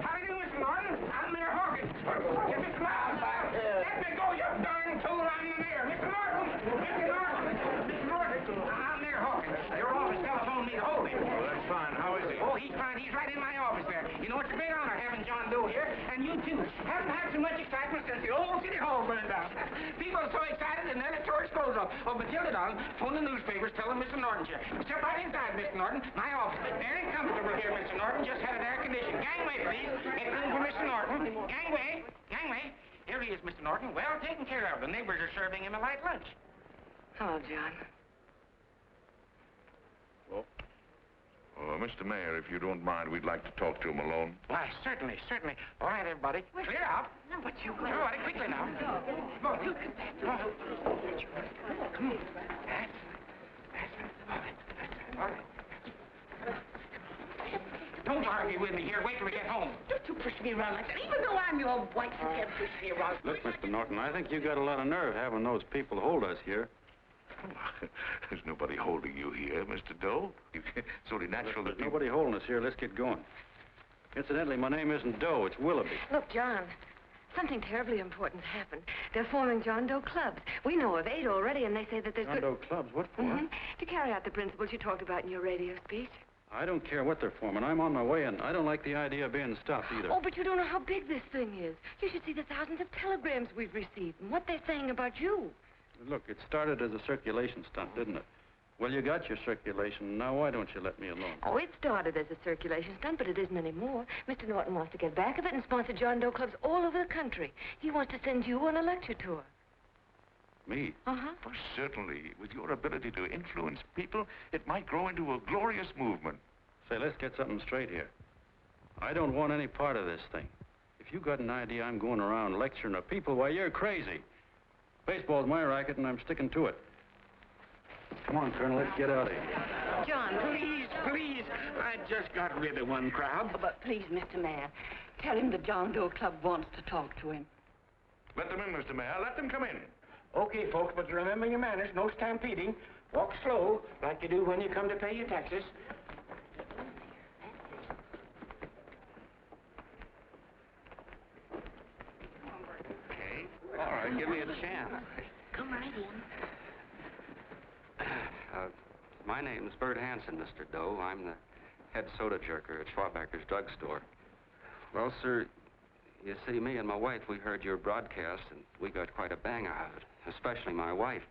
How do you do, Mr. Norton? I'm Mayor Hawkins. Get Mr. Norton. Let me go, you darn tool. I'm the mayor. Mr. Norton. Mr. Norton. Mr. Norton. I'm Mayor Hawkins. Your office telephoned me to hold him. Well, that's fine. How is he? Oh, he's fine. He's right in my office there. You know, it's a great honor having John Doe here, and you too. Haven't had so much excitement since the old city hall burned down. People are so excited, and then it tore its clothes off. Oh, Matilda, darling, phone the newspapers, tell them Mr. Norton's here. Step right inside, Mr. Norton. My office. Very comfortable here, Mr. Norton. Just had it air conditioned. Gangway, please. Make room for Mr. Norton. Gangway. Gangway. Here he is, Mr. Norton. Well taken care of. The neighbors are serving him a light lunch. Hello, John. Mr. Mayor, if you don't mind, we'd like to talk to him alone. Why, certainly, certainly. All right, everybody. Clear out. No, but you... Everybody, quickly now. Come on. Look at that. Come on. Come on. That's it. All right. Don't argue with me here. Wait till we get home. Don't you push me around like that. Even though I'm your wife, you can't push me around. Look, Mr. Norton, I think you got a lot of nerve having those people hold us here. There's nobody holding you here, Mr. Doe. It's only natural that There's nobody holding us here. Let's get going. Incidentally, my name isn't Doe. It's Willoughby. Look, John, something terribly important's happened. They're forming John Doe clubs. We know of 8 already, and they say that there's... John Doe clubs? What for? To carry out the principles you talked about in your radio speech. I don't care what they're forming. I'm on my way, and I don't like the idea of being stopped either. Oh, but you don't know how big this thing is. You should see the thousands of telegrams we've received and what they're saying about you. Look, it started as a circulation stunt, didn't it? Well, you got your circulation. Now, why don't you let me alone? Oh, it started as a circulation stunt, but it isn't anymore. Mr. Norton wants to get back of it and sponsor John Doe clubs all over the country. He wants to send you on a lecture tour. Me? Uh-huh. Oh, certainly. With your ability to influence people, it might grow into a glorious movement. Say, let's get something straight here. I don't want any part of this thing. If you got an idea I'm going around lecturing the people, why, you're crazy. Baseball's my racket, and I'm sticking to it. Come on, Colonel, let's get out of here. John, Please. I just got rid of one crowd. Oh, but please, Mr. Mayor, tell him the John Doe Club wants to talk to him. Let them in, Mr. Mayor. Let them come in. Okay, folks, but remember your manners. No stampeding. Walk slow, like you do when you come to pay your taxes. All right, give me a chance. come right in. My name's Bert Hanson, Mr. Doe. I'm the head soda jerker at Schwabacker's drugstore. Well, sir, you see, me and my wife, we heard your broadcast, and we got quite a bang out of it. Especially my wife.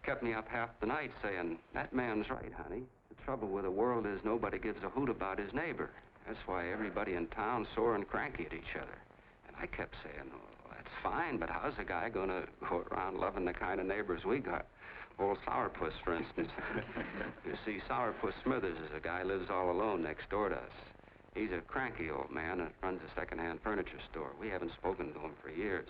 Kept me up half the night saying, that man's right, honey. The trouble with the world is nobody gives a hoot about his neighbor. That's why everybody in town's sore and cranky at each other. And I kept saying, oh, that's fine, but how's a guy going to go around loving the kind of neighbors we got? Old Sourpuss, for instance. You see, Sourpuss Smithers is a guy who lives all alone next door to us. He's a cranky old man and runs a second-hand furniture store. We haven't spoken to him for years.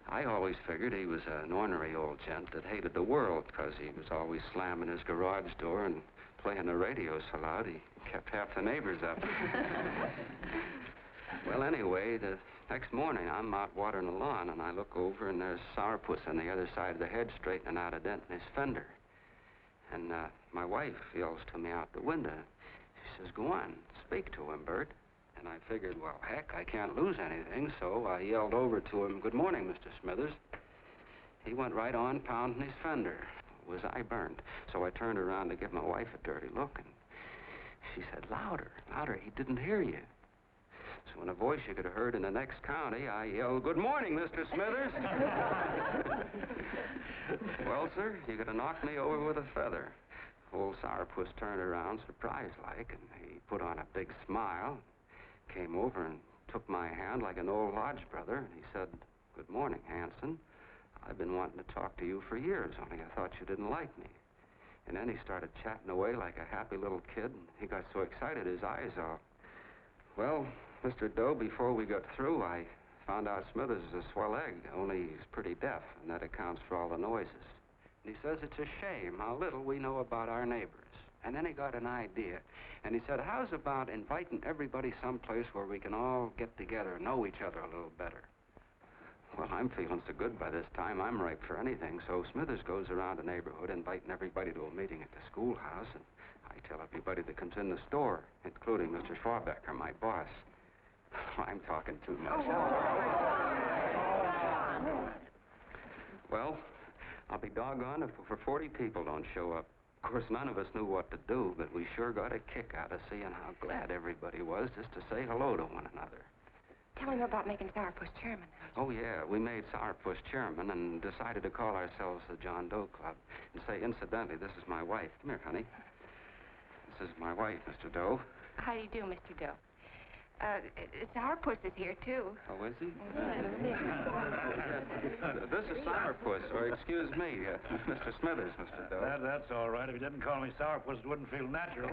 I always figured he was an ornery old gent that hated the world because he was always slamming his garage door and playing the radio so loud he kept half the neighbors up. Well, anyway, the next morning I'm out watering the lawn and I look over and there's Sourpuss on the other side of the hedge straightening out a dent in his fender. And my wife yells to me out the window. She says, go on, speak to him, Bert. And I figured, well, heck, I can't lose anything, so I yelled over to him, good morning, Mr. Smithers. He went right on pounding his fender. Was I burned? So I turned around to give my wife a dirty look, and she said, louder, louder, he didn't hear you. So in a voice you could have heard in the next county, I yelled, good morning, Mr. Smithers. Well, sir, you could have knocked me over with a feather. Old Sourpuss turned around surprised-like, and he put on a big smile, came over and took my hand like an old lodge brother, and he said, good morning, Hanson. I've been wanting to talk to you for years, only I thought you didn't like me. And then he started chatting away like a happy little kid, and he got so excited his eyes all... Well, Mr. Doe, before we got through, I found out Smithers is a swell egg, only he's pretty deaf, and that accounts for all the noises. And he says it's a shame how little we know about our neighbors. And then he got an idea, and he said, how's about inviting everybody someplace where we can all get together and know each other a little better? Well, I'm feeling so good by this time, I'm ripe for anything. So Smithers goes around the neighborhood inviting everybody to a meeting at the schoolhouse, and I tell everybody that comes in the store, including Mr. Schwabacker, my boss. I'm talking too much. Well, I'll be doggone if for 40 people don't show up. Of course, none of us knew what to do, but we sure got a kick out of seeing how glad everybody was just to say hello to one another. Tell him about making Sourpuss chairman. Oh, yeah, we made Sourpuss chairman and decided to call ourselves the John Doe Club. And say, incidentally, this is my wife. Come here, honey. This is my wife, Mr. Doe. How do you do, Mr. Doe? It's our puss is here, too. Oh, is he? This is Sourpuss, or excuse me, Mr. Smithers, Mr. Doe. That's all right. If you didn't call me Sourpuss, it wouldn't feel natural.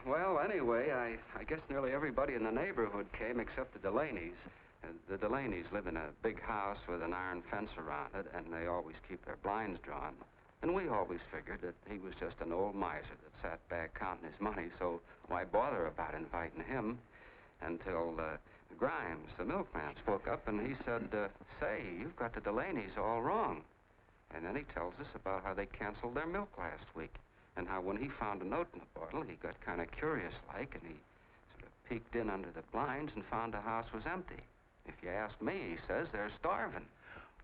Well, anyway, I guess nearly everybody in the neighborhood came except the Delaney's. The Delaney's live in a big house with an iron fence around it, and they always keep their blinds drawn. And we always figured that he was just an old miser that sat back counting his money, so why bother about inviting him? Until Grimes, the milkman, spoke up, and he said, say, you've got the Delaney's all wrong. And then he tells us about how they canceled their milk last week, and how when he found a note in the bottle, he got kind of curious-like, and he sort of peeked in under the blinds and found the house was empty. If you ask me, he says, they're starving.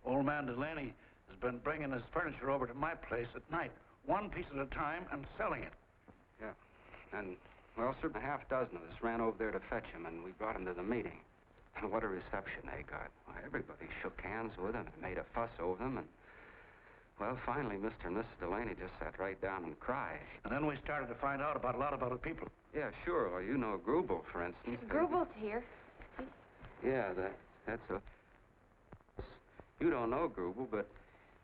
Old man Delaney has been bringing his furniture over to my place at night, one piece at a time, and selling it. Yeah. And, well, sir, a half dozen of us ran over there to fetch him, and we brought him to the meeting. And what a reception they got. Why, everybody shook hands with him and made a fuss over them, and, well, finally, Mr. and Mrs. Delaney just sat right down and cried. And then we started to find out about a lot of other people. Yeah, sure. Well, you know Grubel, for instance. Grubel's here. Yeah, that's a... You don't know Grubel, but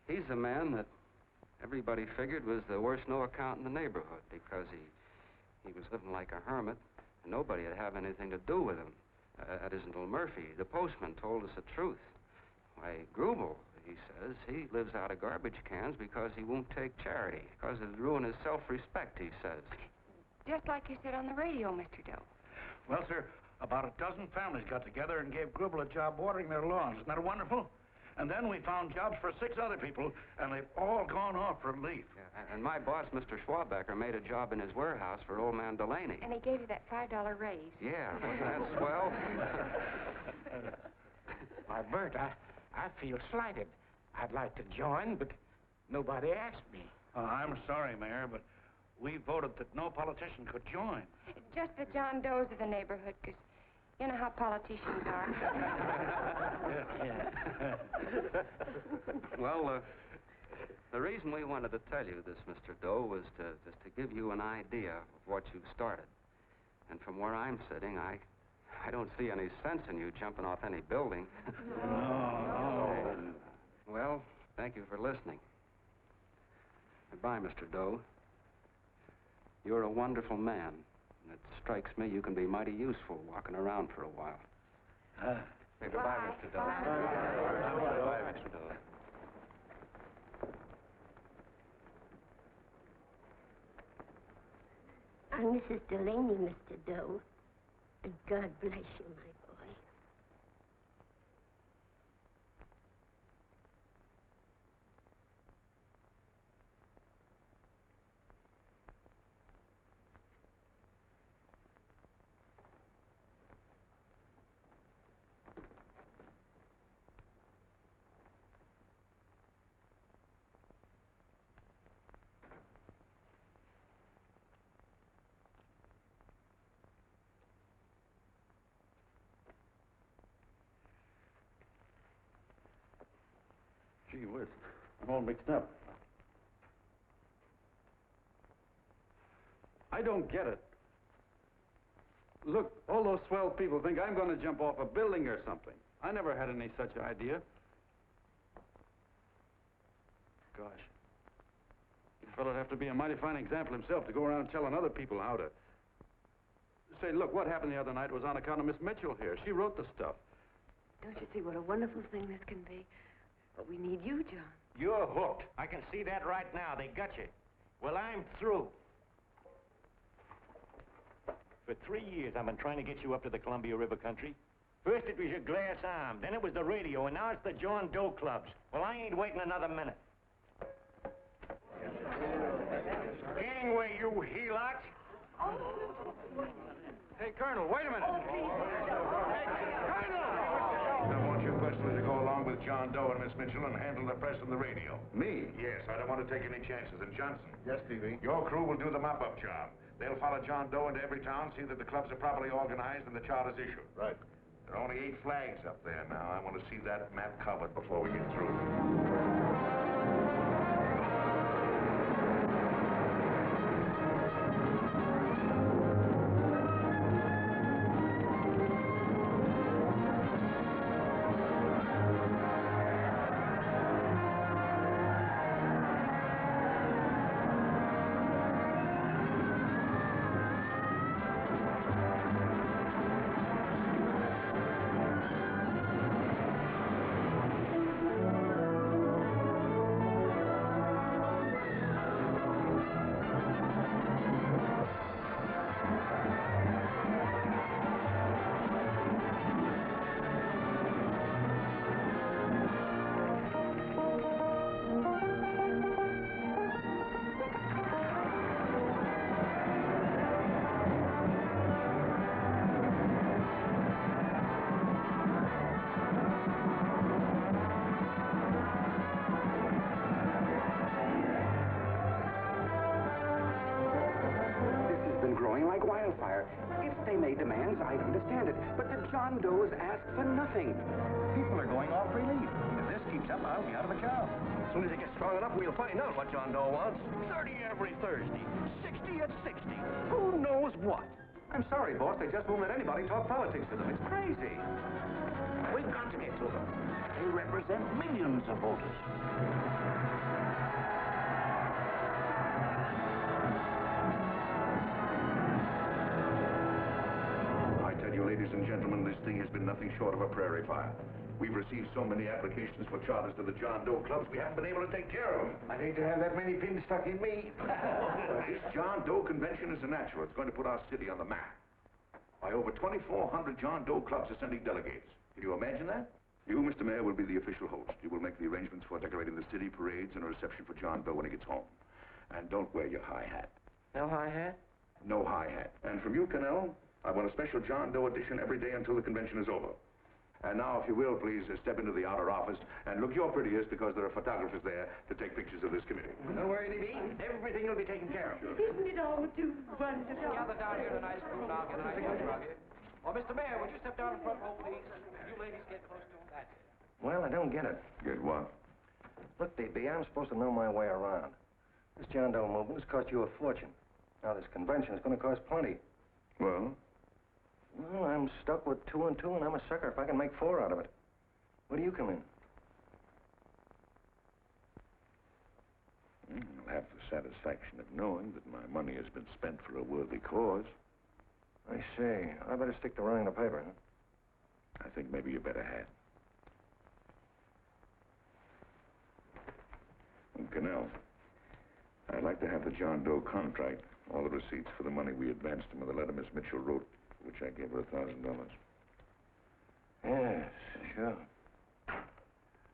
he's a man that everybody figured was the worst no-account in the neighborhood because he was living like a hermit, and nobody would have anything to do with him. That isn't Little Murphy. The postman told us the truth. Why, Grubel, he says, he lives out of garbage cans because he won't take charity, because it'd ruin his self-respect, he says. Just like you said on the radio, Mr. Doe. Well, sir, about a dozen families got together and gave Grubel a job watering their lawns. Isn't that wonderful? And then we found jobs for 6 other people, and they've all gone off for leave. Yeah, and my boss, Mr. Schwabacker, made a job in his warehouse for old man Delaney. And he gave you that $5 raise. Yeah, that's swell. Why, Bert, I feel slighted. I'd like to join, but nobody asked me. I'm sorry, Mayor, but we voted that no politician could join. Just the John Does of the neighborhood, because you know how politicians are. Well, the reason we wanted to tell you this, Mr. Doe, was to give you an idea of what you've started. And from where I'm sitting, I don't see any sense in you jumping off any building. No. Well, thank you for listening. Goodbye, Mr. Doe. You're a wonderful man. And it strikes me you can be mighty useful walking around for a while. Say goodbye, Mr. Doe. Goodbye, Mr. Doe. I'm Mrs. Delaney, Mr. Doe. And God bless you, my boy. Gee whiz, I'm all mixed up. I don't get it. Look, all those swell people think I'm going to jump off a building or something. I never had any such idea. Gosh. The fellow'd have to be a mighty fine example himself to go around telling other people how to... Say, look, what happened the other night was on account of Miss Mitchell here. She wrote the stuff. Don't you see what a wonderful thing this can be? But we need you, John. You're hooked. I can see that right now. They got you. Well, I'm through. For 3 years, I've been trying to get you up to the Columbia River country. First it was your glass arm, then it was the radio, and now it's the John Doe clubs. Well, I ain't waiting another minute. Gangway, you helots! Hey, Colonel, wait a minute. I want you personally to go along with John Doe and Miss Mitchell and handle the press and the radio. Me? Yes, I don't want to take any chances. And Johnson? Yes, P.V. Your crew will do the mop-up job. They'll follow John Doe into every town, see that the clubs are properly organized and the charter's issued. Right. There are only 8 flags up there now. I want to see that map covered before we get through. are. If they made demands, I'd understand it. But the John Does ask for nothing. People are going off relief. If this keeps up, I'll be out of a job. As soon as it gets strong enough, we'll find out what John Doe wants. 30 every Thursday. 60 at 60. Who knows what? I'm sorry, boss. They just won't let anybody talk politics to them. It's crazy. We've got to get to them. They represent millions of voters. I tell you, ladies and gentlemen, this thing has been nothing short of a prairie fire. We've received so many applications for charters to the John Doe clubs, we haven't been able to take care of them. I'd hate to have that many pins stuck in me. This John Doe convention is a natural. It's going to put our city on the map. By over 2,400 John Doe clubs are sending delegates. Can you imagine that? You, Mr. Mayor, will be the official host. You will make the arrangements for decorating the city, parades, and a reception for John Doe when he gets home. And don't wear your high hat. No high hat? No high hat. And from you, Cannell, I want a special John Doe edition every day until the convention is over. And now, if you will, please step into the outer office and look your prettiest because there are photographers there to take pictures of this committee. Don't worry, Libby. Everything will be taken care of. Isn't it all too wonderful? Gather down here tonight, and I'll get a nice picture of you. Well, Mr. Mayor, would you step down in front row, please? You ladies get close to him. That's it. Well, I don't get it. Get what? Look, DB, I'm supposed to know my way around. This John Doe movement has cost you a fortune. Now, this convention is going to cost plenty. Well? Well, I'm stuck with 2 and 2, and I'm a sucker if I can make 4 out of it. Where do you come in? I'll have the satisfaction of knowing that my money has been spent for a worthy cause. I see. I better stick to running the paper, huh? I think maybe you better have. And Cannell, I'd like to have the John Doe contract, all the receipts for the money we advanced him with the letter Miss Mitchell wrote, which I gave her $1,000. Yes, sure.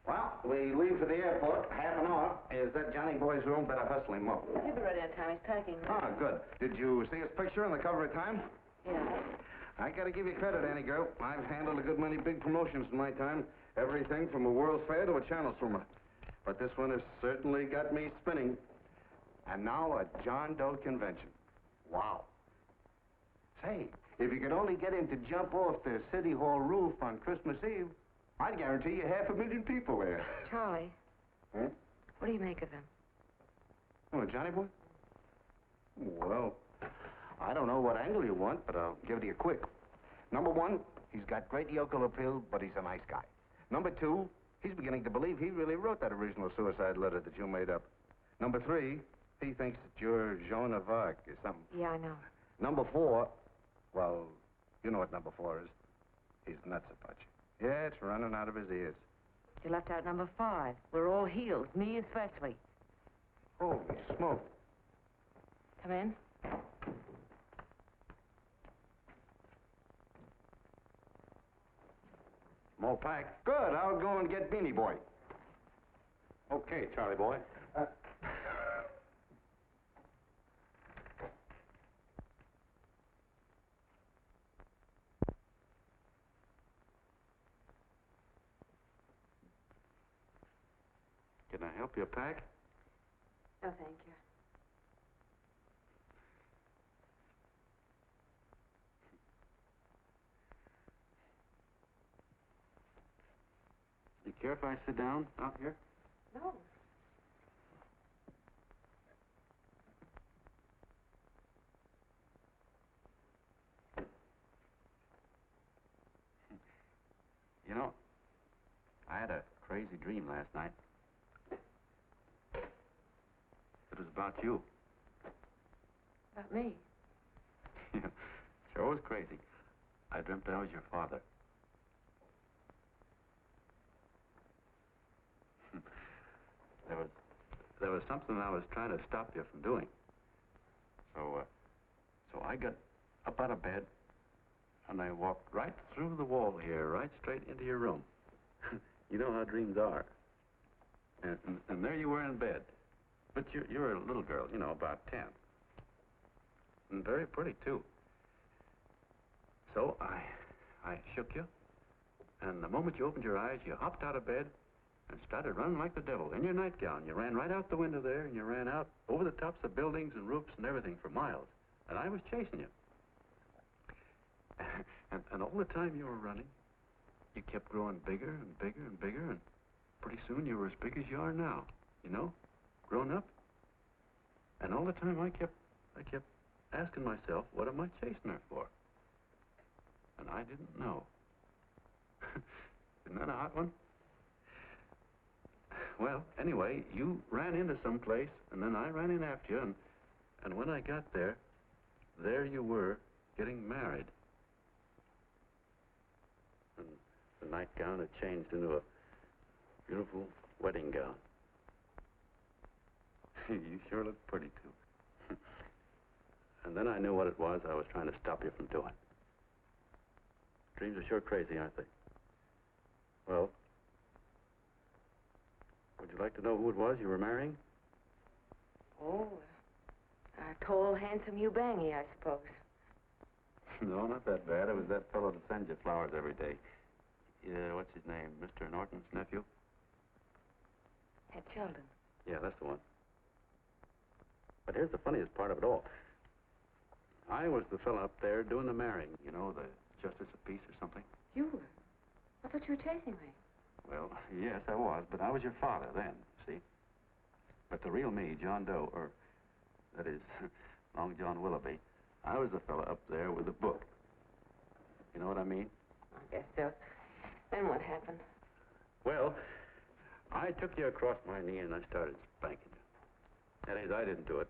Well, we leave for the airport. Half an hour. Is that Johnny boy's room? Better hustle him up. He'll be ready on time. He's packing. Ah, good. Did you see his picture on the cover of Time? Yeah. I gotta give you credit, Annie girl. I've handled a good many big promotions in my time. Everything from a World's Fair to a channel swimmer. But this one has certainly got me spinning. And now a John Doe convention. Wow. Say, if you could only get him to jump off the City Hall roof on Christmas Eve, I'd guarantee you 500,000 people there. Charlie. Huh? What do you make of him? Oh, Johnny boy? Well, I don't know what angle you want, but I'll give it to you quick. Number 1, he's got great yokel appeal, but he's a nice guy. Number 2, he's beginning to believe he really wrote that original suicide letter that you made up. Number 3, he thinks that you're Joan of Arc or something. Yeah, I know. Number 4, well, you know what number 4 is. He's nuts about you. Yeah, it's running out of his ears. You left out number 5. We're all healed, me especially. Holy smoke. Come in. More pack. Good. I'll go and get Beanie Boy. Okay, Charlie boy. Can I help you pack? No, thank you. You care if I sit down out here? No. You know, I had a crazy dream last night. It was about you. About me? Sure was crazy. I dreamt I was your father. There was something I was trying to stop you from doing. So I got up out of bed, and I walked right through the wall here, right straight into your room. You know how dreams are. And there you were in bed. But you're a little girl, you know, about 10. And very pretty, too. So I shook you, and the moment you opened your eyes, you hopped out of bed and started running like the devil in your nightgown. You ran right out the window there, and you ran out over the tops of buildings and roofs and everything for miles. And I was chasing you. And all the time you were running, you kept growing bigger and bigger and bigger, and pretty soon you were as big as you are now, you know, grown up. And all the time I kept asking myself, what am I chasing her for? And I didn't know. Isn't that a hot one? Well, anyway, you ran into some place, and then I ran in after you, and when I got there you were getting married. And the nightgown had changed into a beautiful wedding gown. You sure look pretty, too. And then I knew what it was I was trying to stop you from doing. Dreams are sure crazy, aren't they? Well, would you like to know who it was you were marrying? Oh, a tall, handsome Ubangi, I suppose. No, not that bad. It was that fellow that sends you flowers every day. What's his name? Mr. Norton's nephew? Ed Sheldon. Yeah, that's the one. But here's the funniest part of it all. I was the fellow up there doing the marrying, you know, the justice of peace or something. You were? I thought you were chasing me. Well, yes, I was, but I was your father then, see? But the real me, John Doe, or that is, Long John Willoughby, I was the fellow up there with the book. You know what I mean? I guess so. Then what happened? Well, I took you across my knee and I started spanking you. That is, I didn't do it.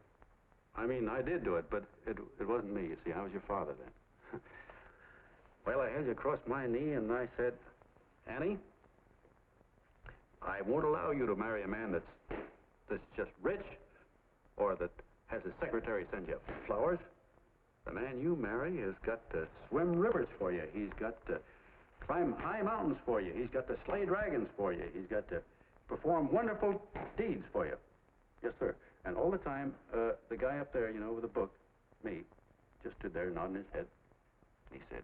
I mean, I did do it, but it wasn't me, you see. I was your father then. Well, I held you across my knee and I said, Annie, I won't allow you to marry a man that's just rich or that has his secretary send you flowers. The man you marry has got to swim rivers for you. He's got to climb high mountains for you. He's got to slay dragons for you. He's got to perform wonderful deeds for you. Yes, sir. And all the time, the guy up there, you know, with the book, me, just stood there nodding his head. He said,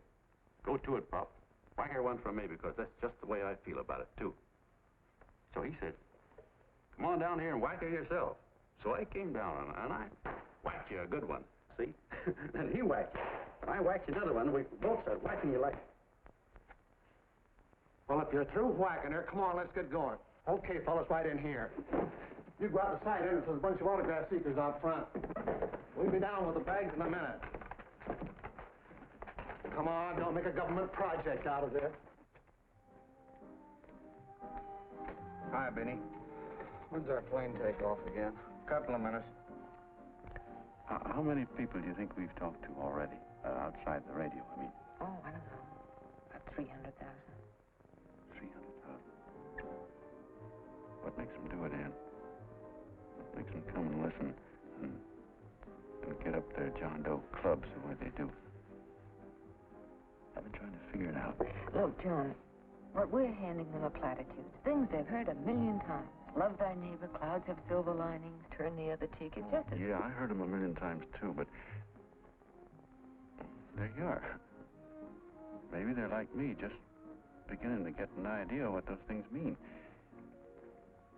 go to it, Pop. Whack her one from me, because that's just the way I feel about it, too. So he said, come on down here and whack her yourself. So I came down, and I whacked you a good one, see? And he whacked you. And I whacked you another one, and we both started whacking you like... Well, if you're through whacking her, come on, let's get going. Okay, fellas, right in here. You go out the side entrance, there's a bunch of autograph seekers out front. We'll be down with the bags in a minute. Come on, don't make a government project out of this. Hi, Benny. When's our plane take off again? Couple of minutes. How many people do you think we've talked to already, outside the radio, I mean? Oh, I don't know. About 300,000. 300,000. What makes them do it, Ann? What makes them come and listen and get up their John Doe clubs the way they do? I've been trying to figure it out. Look, John, what we're handing them are platitudes. Things they've heard a million times. Love thy neighbor, clouds have silver linings, turn the other cheek. It's just as... Yeah, I heard them a million times, too, but... there you are. Maybe they're like me, just beginning to get an idea of what those things mean.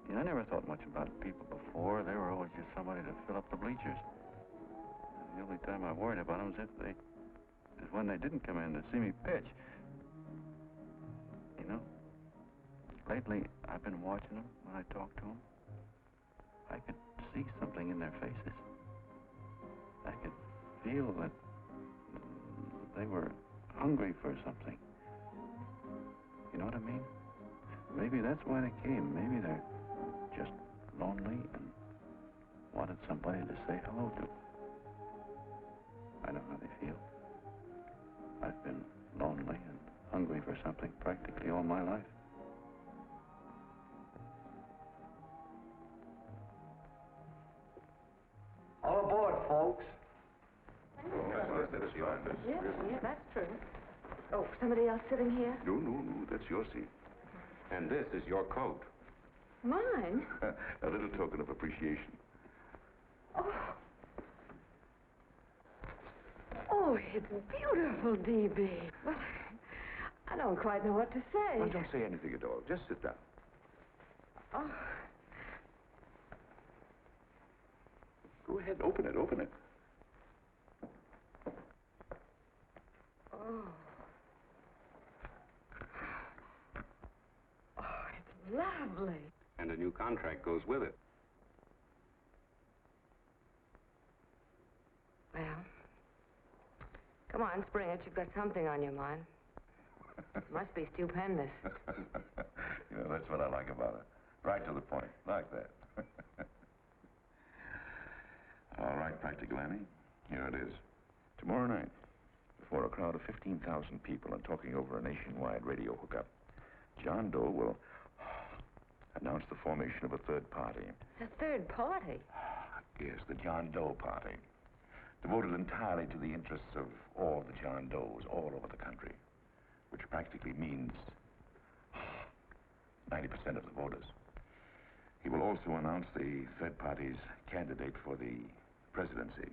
You know, I never thought much about people before. They were always just somebody to fill up the bleachers. The only time I worried about them is when they didn't come in to see me pitch. You know, lately I've been watching them when I talk to them. I could see something in their faces. I could feel that they were hungry for something. You know what I mean? Maybe that's why they came. Maybe they're just lonely and wanted somebody to say hello to. I know how they feel. I've been lonely and hungry for something practically all my life. All aboard, folks. That's yours. Yeah, that's true. Oh, somebody else sitting here? No, that's your seat. And this is your coat. Mine? A little token of appreciation. Oh, it's beautiful, D.B. Well, I don't quite know what to say. Well, don't say anything at all. Just sit down. Oh. Go ahead, open it. Oh. lovely. And a new contract goes with it. Well, come on, Springer. You've got something on your mind. Must be stupendous. You know, that's what I like about it. Right to the point, like that. All right, Practical Annie, here it is. Tomorrow night, before a crowd of 15,000 people and talking over a nationwide radio hookup, John Doe will announce the formation of a third party. A third party? Yes, the John Doe Party. Devoted entirely to the interests of all the John Does all over the country, which practically means 90% of the voters. He will also announce the third party's candidate for the presidency.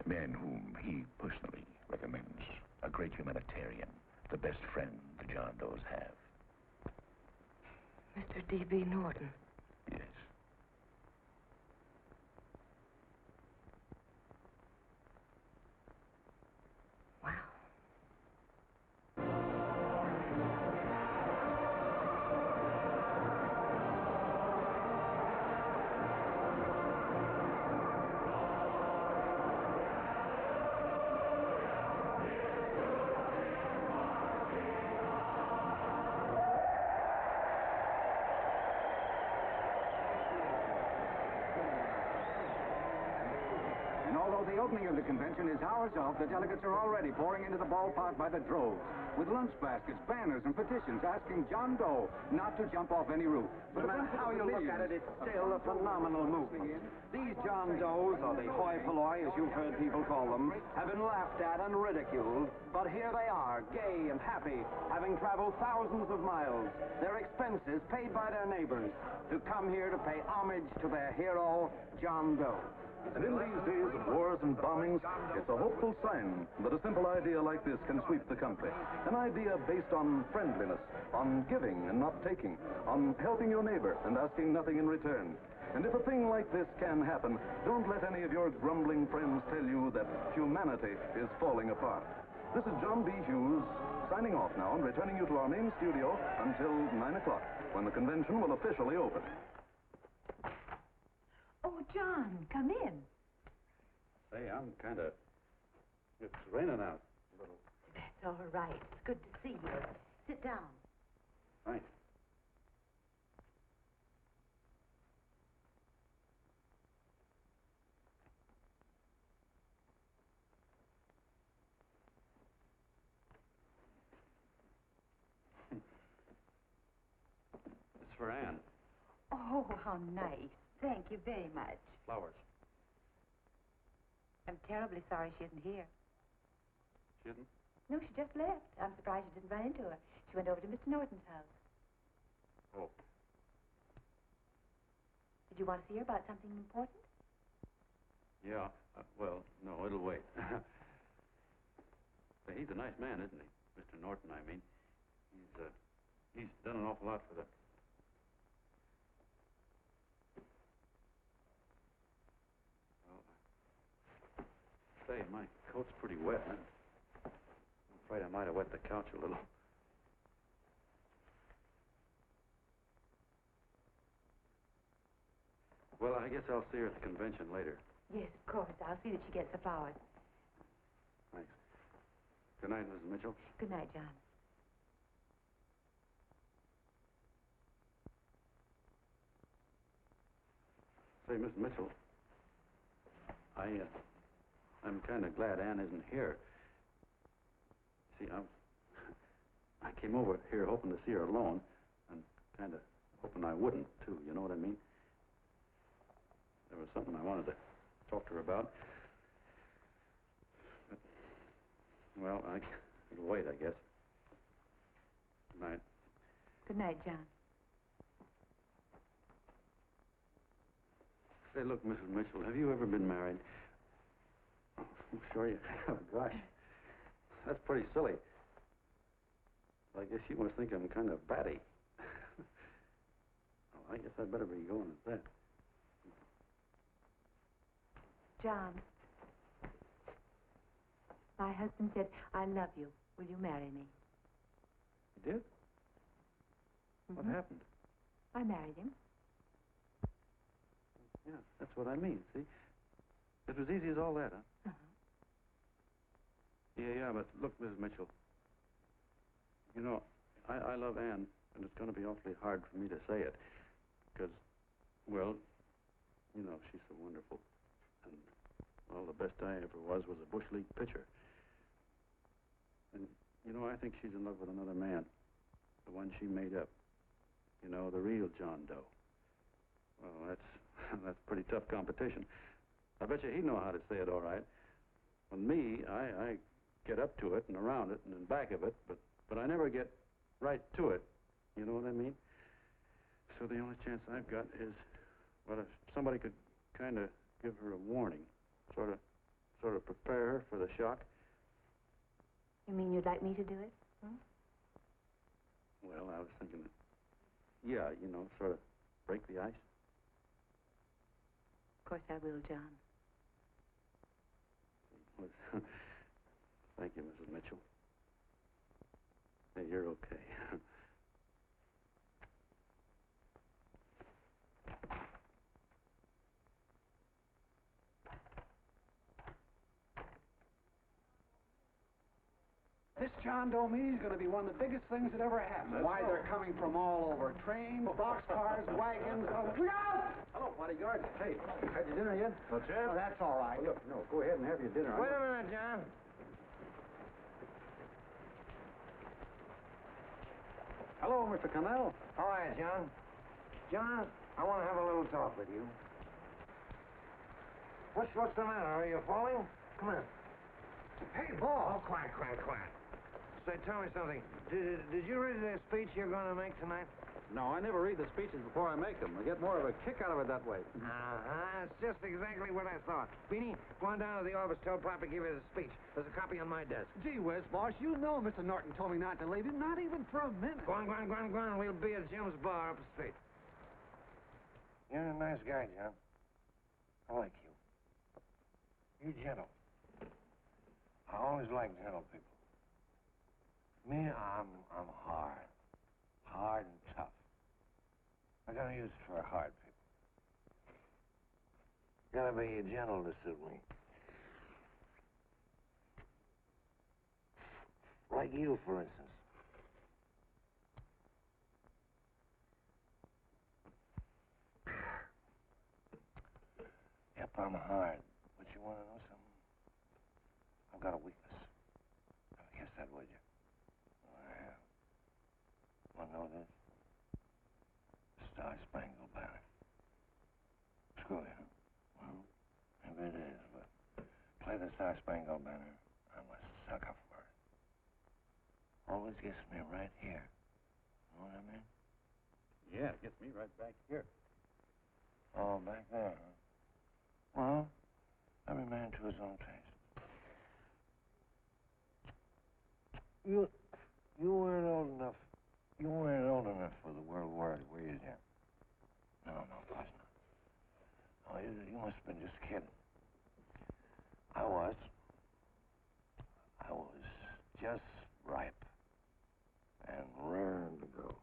A man whom he personally recommends, a great humanitarian, the best friend the John Does have. Mr. D.B. Norton. Yes. Wow. And although the opening of the convention is hours off, the delegates are already pouring into the ballpark by the droves, with lunch baskets, banners, and petitions asking John Doe not to jump off any roof. No matter how you look at it, it's still a phenomenal movement. These John Does, or the hoi polloi, as you've heard people call them, have been laughed at and ridiculed, but here they are, gay and happy, having traveled thousands of miles, their expenses paid by their neighbors, to come here to pay homage to their hero, John Doe. And in these days of wars and bombings, it's a hopeful sign that a simple idea like this can sweep the country. An idea based on friendliness, on giving and not taking, on helping your neighbor and asking nothing in return. And if a thing like this can happen, don't let any of your grumbling friends tell you that humanity is falling apart. This is John B. Hughes, signing off now and returning you to our main studio until 9 o'clock, when the convention will officially open. Oh, John, come in. Say, I'm kind of... It's raining out a little. That's all right. It's good to see you. Sit down. Thanks. It's for Anne. Oh, how nice. Thank you very much. Flowers. I'm terribly sorry she isn't here. She isn't? No, she just left. I'm surprised you didn't run into her. She went over to Mr. Norton's house. Oh. Did you want to see her about something important? Yeah. Well, no, it'll wait. Say, he's a nice man, isn't he? Mr. Norton, I mean. He's done an awful lot for the... Say, my coat's pretty wet. I'm afraid I might have wet the couch a little. Well, I guess I'll see her at the convention later. Yes, of course. I'll see that she gets the flowers. Thanks. Good night, Mrs. Mitchell. Good night, John. Say, Miss Mitchell, I'm kind of glad Anne isn't here. See, I came over here hoping to see her alone, and kind of hoping I wouldn't, too, you know what I mean? There was something I wanted to talk to her about. But, well, it'll wait, I guess. Good night. Good night, John. Say, look, Mrs. Mitchell, have you ever been married? Oh, I'm sure you have. Gosh, that's pretty silly. I guess you must think I'm kind of batty. Well, I guess I'd better be going at that. John, my husband said, I love you. Will you marry me? You did? What happened? I married him. Yeah, that's what I mean, see? It was easy as all that, huh? Yeah, but look, Mrs. Mitchell. You know, I love Anne, and it's going to be awfully hard for me to say it. Because, well, you know, she's so wonderful. And, well, the best I ever was a Bush League pitcher. And, you know, I think she's in love with another man. The one she made up. You know, the real John Doe. Well, that's pretty tough competition. I bet you he'd know how to say it all right. With me, I get up to it and around it and in back of it, but I never get right to it. You know what I mean? So the only chance I've got is, well, if somebody could kind of give her a warning, sort of prepare her for the shock. You mean you'd like me to do it? Hmm? Well, I was thinking that, yeah, you know, sort of break the ice. Of course I will, John. Thank you, Mrs. Mitchell. Hey, you're okay. This John Doe meeting is going to be one of the biggest things that ever happened. Why, they're coming from all over. Trains, boxcars, wagons. Look out! Hello, bodyguard. Hey, had your dinner yet? What's that? Oh, that's all right. Look, no, go ahead and have your dinner. Wait a minute, John. Hello, Mr. Cannell. How are you, John? John, I want to have a little talk with you. What's the matter? Are you falling? Come on. Hey, Ball. Oh, quiet. Say, tell me something. Did you read the speech you're going to make tonight? No, I never read the speeches before I make them. I get more of a kick out of it that way. It's just exactly what I thought. Beanie, go on down to the office, tell Pop to give you the speech. There's a copy on my desk. Gee whiz, boss, you know Mr. Norton told me not to leave him, not even for a minute. Go on. We'll be at Jim's bar up the street. You're a nice guy, John. I like you. You're gentle. I always like gentle people. Me, I'm hard. Hard and tough. I gotta use it for hard people. Gotta be gentle to suit me. Like you, for instance. Yep, I'm hard. But you wanna know something? I've got a weakness. Never guess that, would you? I have. Want to know this? Star-Spangled Banner. Screw you. Well, maybe it is, but play the Star-Spangled Banner. I'm a sucker for it. Always gets me right here. Know what I mean? Yeah, it gets me right back here. Oh, back there, huh? Well, every man to his own taste. You weren't old enough. You weren't old enough for the World War, were you, Jim? No, of course not. Oh, you must have been just kidding. I was just ripe and raring to go.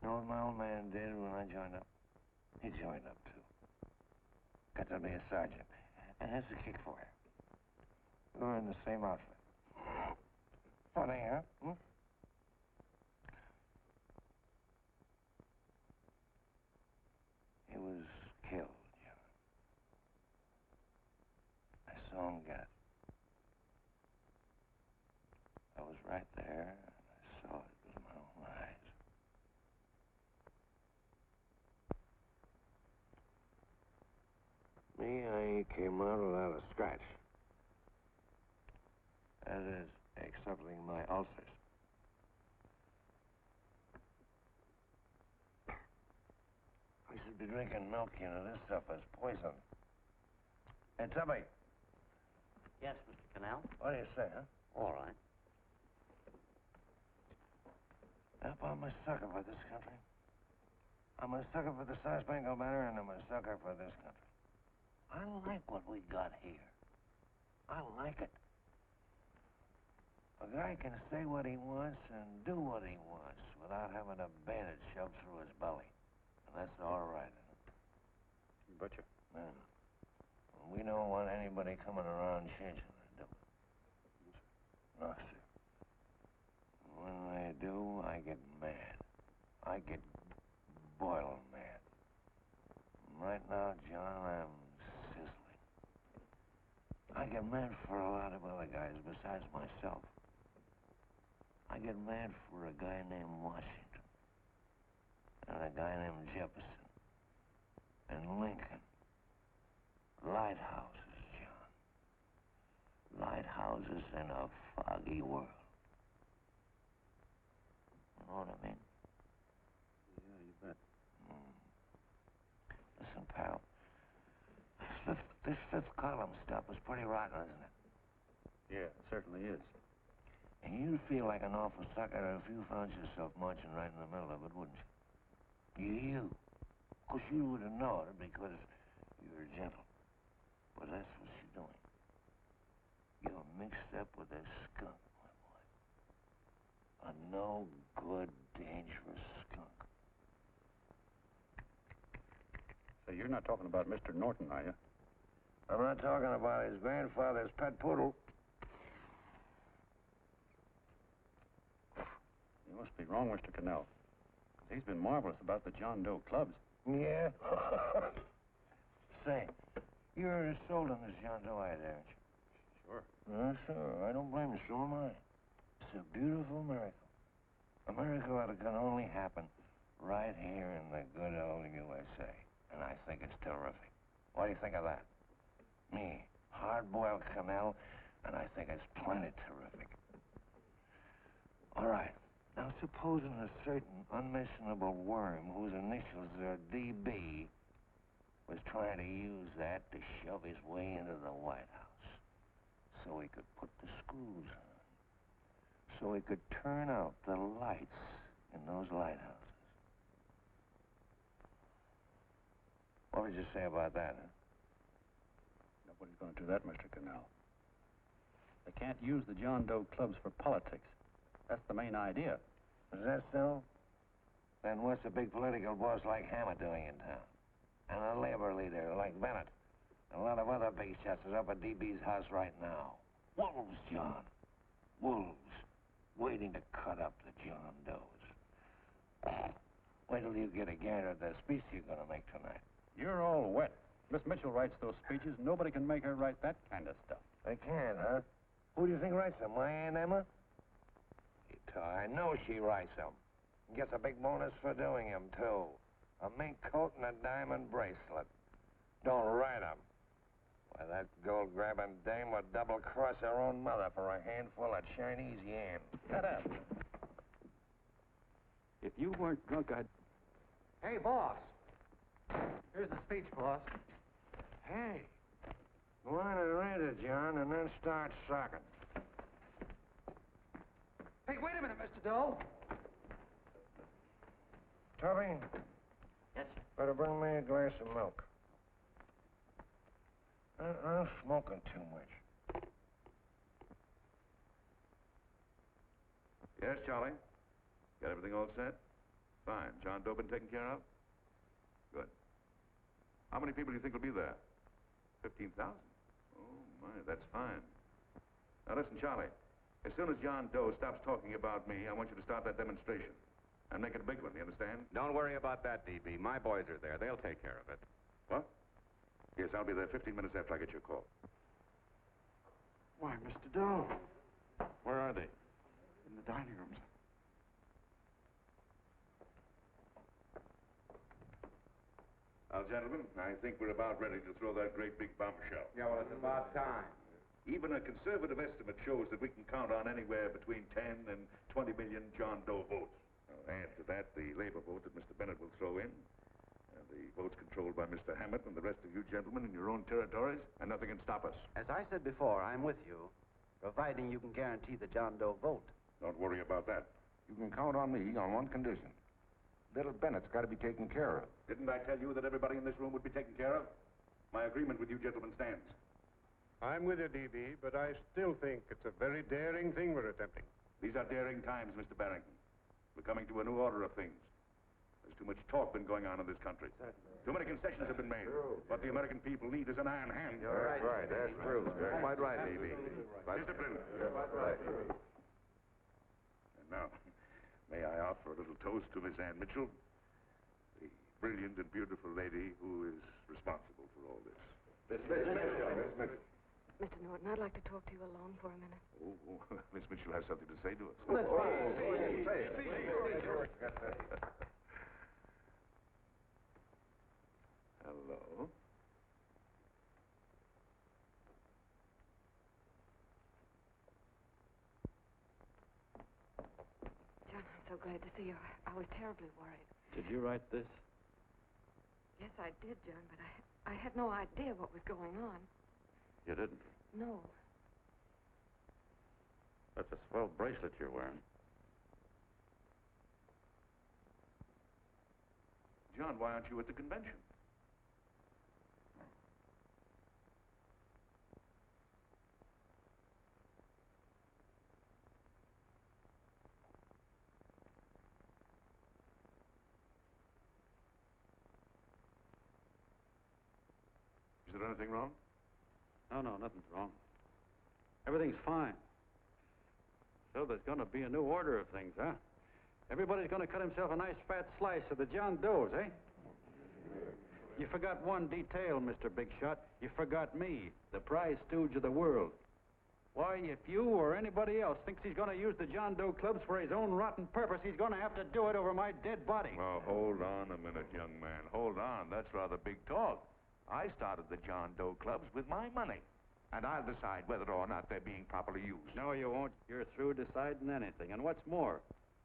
You know what my old man did when I joined up? He joined up, too. Got to be a sergeant. And here's the kick for you. We were in the same outfit. Funny, huh? Hmm? He was killed, John. I saw him get it. I was right there, and I saw it with my own eyes. Me, I came out without a scratch. That is, excepting my ulcers. We should be drinking milk, you know. This stuff is poison. Hey, Tubby. Yes, Mr. Cannell? What do you say, huh? All right. Yep, I'm a sucker for this country. I'm a sucker for the Star-Spangled Banner, and I'm a sucker for this country. I like what we got here. I like it. I guy can say what he wants and do what he wants without having a bayonet shoved through his belly. And that's all right. You betcha. Man, we don't want anybody coming around changing it, do we? No, sir. When they do, I get mad. I get boiling mad. Right now, John, I'm sizzling. I get mad for a lot of other guys besides myself. I get mad for a guy named Washington, and a guy named Jefferson, and Lincoln. Lighthouses, John. Lighthouses in a foggy world. You know what I mean? Yeah, you bet. Listen, pal. This fifth column stuff is pretty rotten, isn't it? Yeah, it certainly is. And you'd feel like an awful sucker if you found yourself marching right in the middle of it, wouldn't you? You. Of course, you wouldn't know it because you're gentle. But that's what you're doing. You're mixed up with a skunk, my boy. A no-good, dangerous skunk. Say, you're not talking about Mr. Norton, are you? I'm not talking about his grandfather's pet poodle. You must be wrong, Mr. Cannell. 'Cause he's been marvelous about the John Doe clubs. Yeah? Say, you're as sold on this John Doe idea, aren't you? Sure. Sure. I don't blame you. So am I. It's a beautiful miracle. A miracle that can only happen right here in the good old USA. And I think it's terrific. What do you think of that? Me, hard-boiled Cannell, and I think it's plenty terrific. All right. Now, supposing a certain unmentionable worm whose initials are DB was trying to use that to shove his way into the White House so he could put the screws on, so he could turn out the lights in those lighthouses. What would you say about that, huh? Nobody's going to do that, Mr. Cannell. They can't use the John Doe clubs for politics. That's the main idea. Is that so? Then what's a big political boss like Hammer doing in town? And a labor leader like Bennett? And a lot of other big shots is up at DB's house right now. Wolves, John. Wolves. Waiting to cut up the John Does. Wait till you get a gander at the speech you're going to make tonight. You're all wet. Miss Mitchell writes those speeches. Nobody can make her write that kind of stuff. They can't, huh? Who do you think writes them? My Aunt Emma? I know she writes them. Gets a big bonus for doing them, too. A mink coat and a diamond bracelet. Don't write them. Why, that gold-grabbing dame would double-cross her own mother for a handful of Chinese yams. Shut up. If you weren't drunk, I'd... Hey, boss. Here's the speech, boss. Hey, go on and read it, John, and then start sucking. Hey, wait a minute, Mr. Doe. Tubby? Yes, sir. Better bring me a glass of milk. I'm smoking too much. Yes, Charlie? Got everything all set? Fine. John Doe been taken care of? Good. How many people do you think will be there? 15,000? Oh, my, that's fine. Now, listen, Charlie. As soon as John Doe stops talking about me, I want you to start that demonstration. And make it a big one, you understand? Don't worry about that, DB. My boys are there. They'll take care of it. What? Yes, I'll be there 15 minutes after I get your call. Why, Mr. Doe. Where are they? In the dining room, sir. Now, gentlemen, I think we're about ready to throw that great big bombshell. Yeah, well, it's about time. Even a conservative estimate shows that we can count on anywhere between 10 and 20 million John Doe votes. Now, add to that the labor vote that Mr. Bennett will throw in, and the votes controlled by Mr. Hammett and the rest of you gentlemen in your own territories, and nothing can stop us. As I said before, I'm with you, providing you can guarantee the John Doe vote. Don't worry about that. You can count on me on one condition. Little Bennett's got to be taken care of. Didn't I tell you that everybody in this room would be taken care of? My agreement with you gentlemen stands. I'm with you, D.B., but I still think it's a very daring thing we're attempting. These are daring times, Mr. Barrington. We're coming to a new order of things. There's too much talk been going on in this country. Too many concessions have been made. What the American people need is an iron hand. You're right. That's true. You're quite right, D.B. Discipline. Right. And now, may I offer a little toast to Miss Ann Mitchell, the brilliant and beautiful lady who is responsible for all this. Mr. Norton, I'd like to talk to you alone for a minute. Oh, Miss Mitchell has something to say to us. Hello? John, I'm so glad to see you. I was terribly worried. Did you write this? Yes, I did, John, but I had no idea what was going on. You didn't? No. That's a swell bracelet you're wearing. John, why aren't you at the convention? Is there anything wrong? No, nothing's wrong. Everything's fine. So there's going to be a new order of things, huh? Everybody's going to cut himself a nice fat slice of the John Does, eh? You forgot one detail, Mr. Big Shot. You forgot me, the prize stooge of the world. Why, if you or anybody else thinks he's going to use the John Doe clubs for his own rotten purpose, he's going to have to do it over my dead body. Well, hold on a minute, young man. Hold on. That's rather big talk. I started the John Doe clubs with my money. And I'll decide whether or not they're being properly used. No, you won't. You're through deciding anything. And what's more,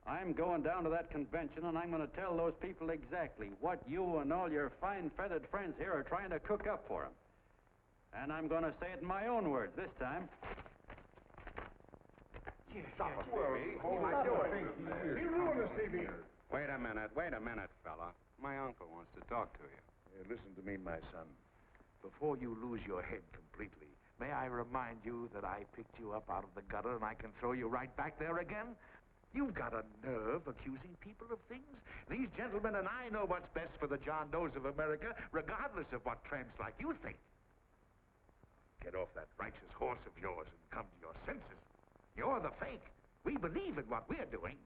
I'm going down to that convention, and I'm going to tell those people exactly what you and all your fine feathered friends here are trying to cook up for them. And I'm going to say it in my own words this time. Stop it, baby. Hold my door. You ruined us, TV. Wait a minute, fella. My uncle wants to talk to you. Listen to me, my son. Before you lose your head completely, may I remind you that I picked you up out of the gutter and I can throw you right back there again? You've got a nerve accusing people of things. These gentlemen and I know what's best for the John Does of America, regardless of what tramps like you think. Get off that righteous horse of yours and come to your senses. You're the fake. We believe in what we're doing.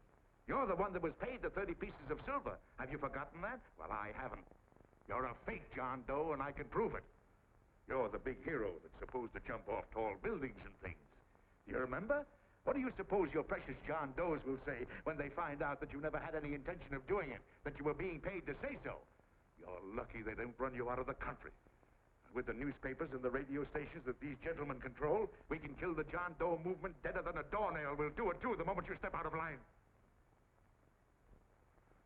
You're the one that was paid the 30 pieces of silver. Have you forgotten that? Well, I haven't. You're a fake John Doe, and I can prove it. You're the big hero that's supposed to jump off tall buildings and things. Do you remember? What do you suppose your precious John Does will say when they find out that you never had any intention of doing it, that you were being paid to say so? You're lucky they don't run you out of the country. With the newspapers and the radio stations that these gentlemen control, we can kill the John Doe movement deader than a doornail. We'll do it, too, the moment you step out of line.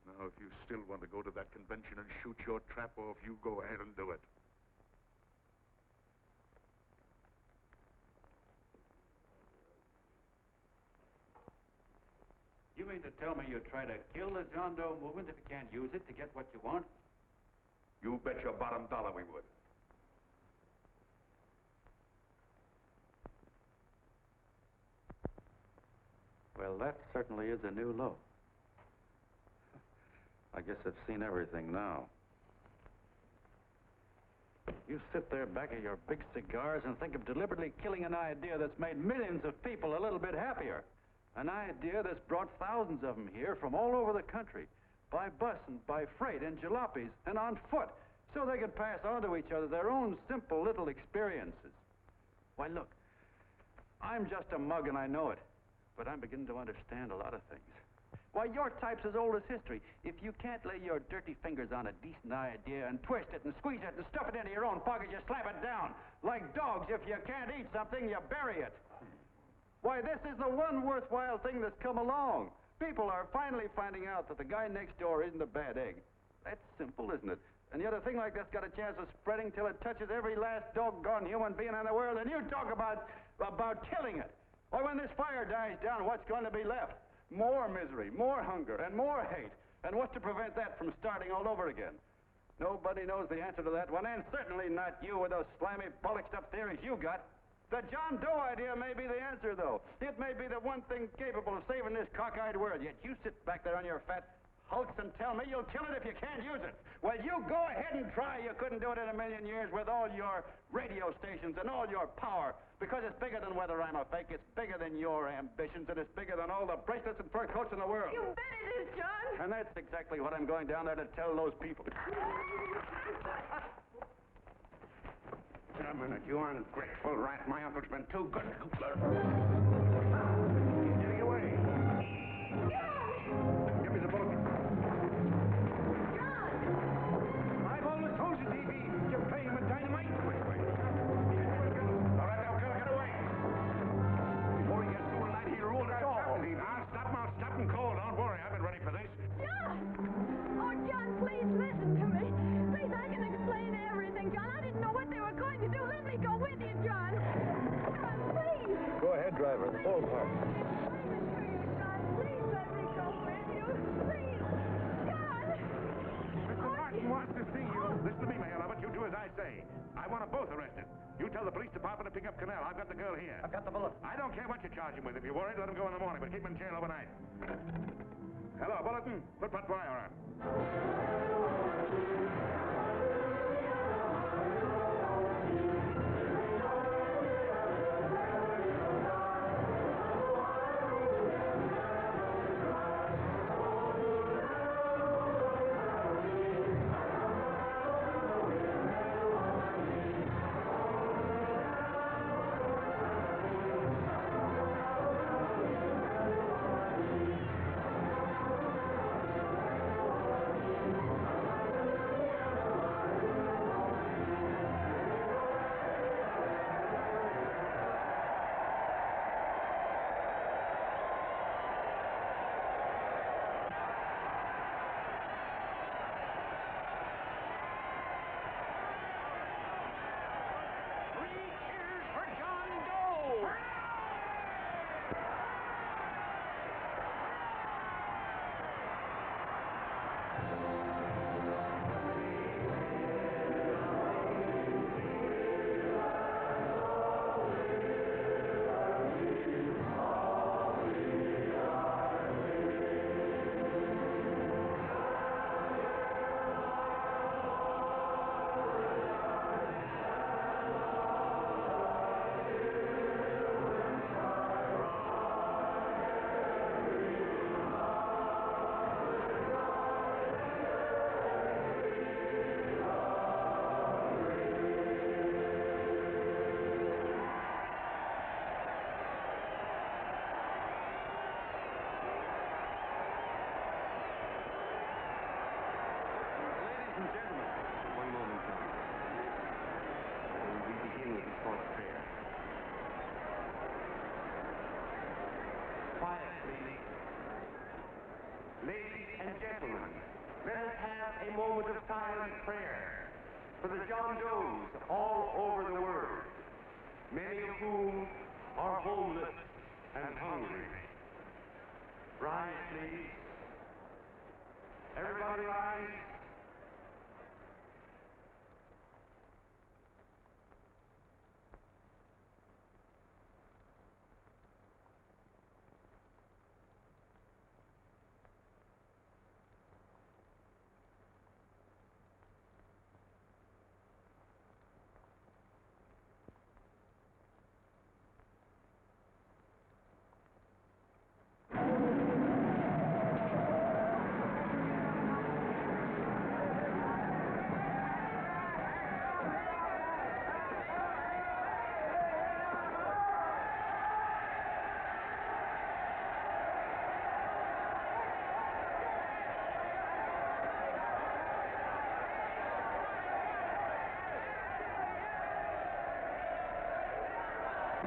Now, if you still want to go to that convention and shoot your trap off, you go ahead and do it. You mean to tell me you try to kill the John Doe movement if you can't use it to get what you want? You bet your bottom dollar we would. Well, that certainly is a new low. I guess I've seen everything now. You sit there back of your big cigars and think of deliberately killing an idea that's made millions of people a little bit happier. An idea that's brought thousands of them here from all over the country, by bus and by freight and jalopies and on foot, so they could pass on to each other their own simple little experiences. Why, look, I'm just a mug and I know it, but I'm beginning to understand a lot of things. Why, your type's as old as history. If you can't lay your dirty fingers on a decent idea and twist it and squeeze it and stuff it into your own pocket, you slap it down. Like dogs, if you can't eat something, you bury it. Why, this is the one worthwhile thing that's come along. People are finally finding out that the guy next door isn't a bad egg. That's simple, isn't it? And yet a thing like that's got a chance of spreading till it touches every last doggone human being in the world, and you talk about killing it. Why, when this fire dies down, what's going to be left? More misery, more hunger, and more hate. And what's to prevent that from starting all over again? Nobody knows the answer to that one, and certainly not you with those slimy, bollocked-up theories you got. The John Doe idea may be the answer, though. It may be the one thing capable of saving this cockeyed world, yet you sit back there on your fat hulks and tell me you'll kill it if you can't use it. Well, you go ahead and try. You couldn't do it in a million years with all your radio stations and all your power, because it's bigger than whether I'm a fake. It's bigger than your ambitions, and it's bigger than all the bracelets and fur coats in the world. You bet it is, John. And that's exactly what I'm going down there to tell those people. A minute, you ungrateful rat. My uncle's been too good. He's getting away. Give me the bullet. I've always told you, D.B., you're playing with dynamite. Wait. All right, now, get away. Before he gets through tonight, he'll rule us all. I'll stop him cold. Don't worry, I've been ready for this. John! Oh, John, please listen to me. Please, I can explain everything, John. I didn't know what they were going to do. Let me go with you, John. John, please. Go ahead, driver. The full part. Please let me go with you. Please. John! Mr. Martin wants to see you. Listen to me, Mayor Lovett. You do as I say. I want them both arrested. You tell the police department to pick up Canal. I've got the girl here. I've got the bullet. I don't care what you charge him with. If you're worried, let him go in the morning, but keep him in jail overnight. Hello, Bulletin. Put Wire on. Ladies and gentlemen, let us have a moment of silent prayer for the John Does all over the world, many of whom are homeless and hungry. Rise, please. Everybody rise.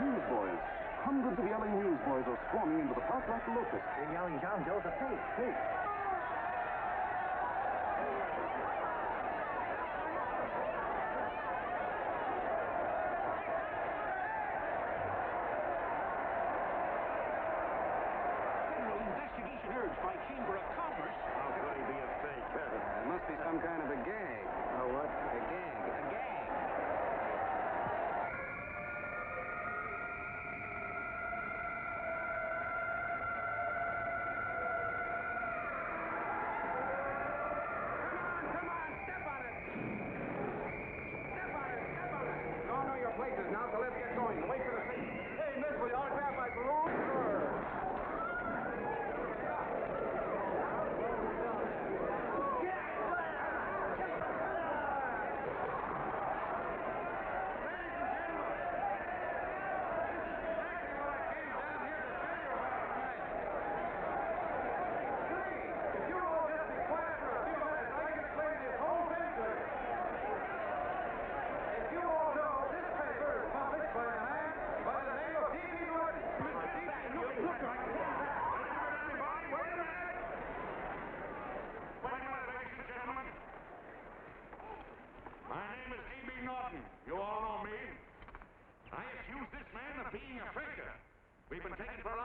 Newsboys. Hundreds of yelling newsboys are swarming into the park like locusts. They're yelling John Doe's a fake, fake. Federal investigation urged by Chamber of Commerce. How could he be a fake? It must be some kind of a gag. A what? A gag. A gag.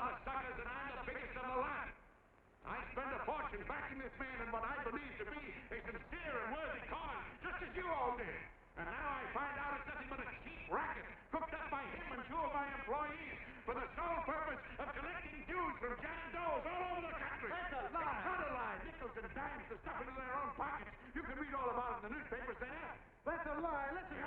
lot of suckers, and I'm the biggest of the lot. I spend a fortune backing this man in what I believe to be a sincere and worthy cause, just as you all did. And now I find out it's nothing but a cheap racket cooked up by him and two of my employees for the sole purpose of collecting dues from John Does all over the country. That's a lie. It's not a lie. Nickels and dimes to stuff into their own pockets. You can read all about it in the newspapers there. That's a lie. Listen,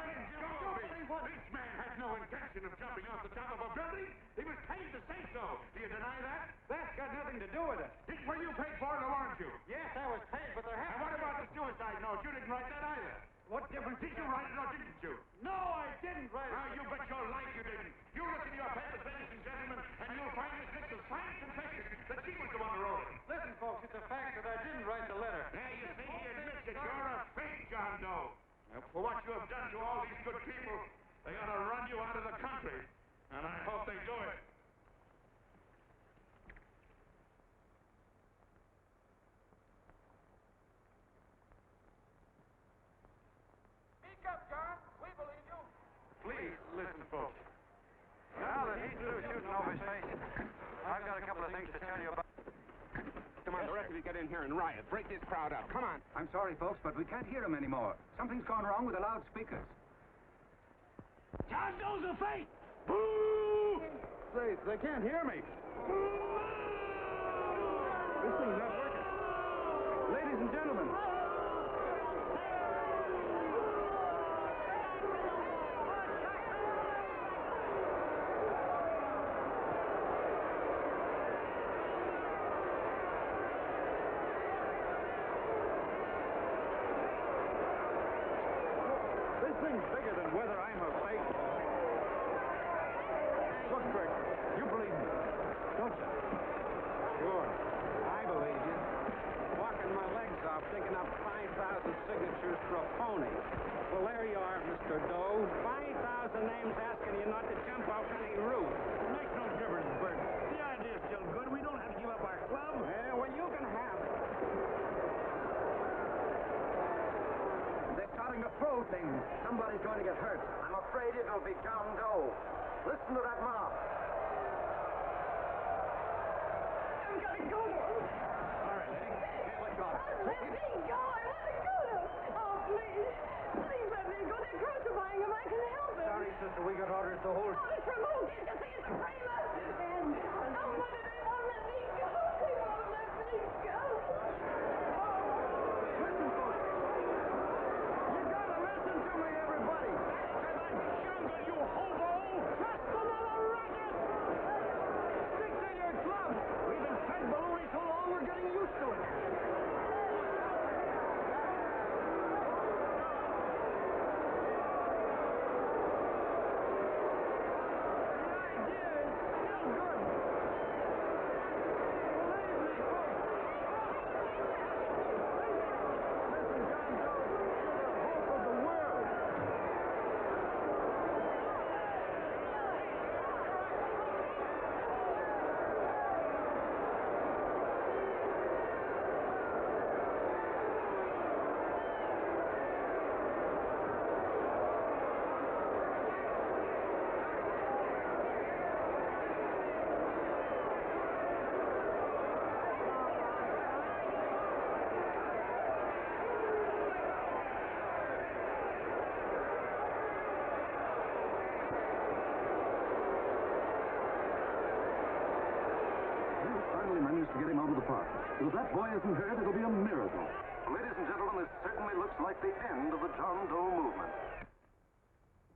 This man had no intention of jumping off the top of a building. He was paid to say so. Do you deny that? That's got nothing to do with it. Were you paid for it, or weren't you? Yes, I was paid, but there And what about the suicide note? You didn't write that either. What difference Did you write it or didn't you? No, I didn't write it. Now, you bet your life you didn't. You look in your papers, ladies and gentlemen, and you'll find Miss Mitchell's fine confession that she was the one who wrote it. Listen, folks, it's a fact that I didn't write the letter. There, you see, he admits that you're a fake John Doe. Now, for what you have done to all these good people, they ought to run you out of the country. And I hope they do it. Speak up, John. We believe you. Please, listen, folks. Now that he's through shooting over his face, I've got a couple of things to tell you about. Come on, the rest of you get in here and riot. Break this crowd up. Come on. I'm sorry, folks, but we can't hear him anymore. Something's gone wrong with the loudspeakers. John Doe's a fake! Boo! They can't hear me. This thing's not working. Ladies and gentlemen. This thing's bigger than whether I'm a fake. Look, Bert, you believe me, don't you? Sure. I believe you. Walking my legs off, thinking up 5,000 signatures for a phony. Well, there you are, Mr. Doe. 5,000 names asking you not to jump off any roof. It makes no difference, Bert. The idea's still good. We don't have to give up our club. Yeah, well, you can have it. They're starting to throw things. Somebody's going to get hurt. I'm afraid it'll be John Doe. Listen to that mob. I've got to go. All right, lady. Here, let go. Let me go. I want to go. Oh, please. Please let me go. They're crucifying him. I can help him. Sorry, sister, we got orders to hold. Orders from who? You think it's a framer? And oh, why do they won't let me go? They won't let me go. Listen, folks. You gotta listen to me, everybody. Jungle, you hobo! Just another racket! Stick to your club. We've been fed baloney so long, we're getting used to it. Finally managed to get him out of the park. But if that boy isn't hurt, it'll be a miracle. Ladies and gentlemen, this certainly looks like the end of the John Doe movement.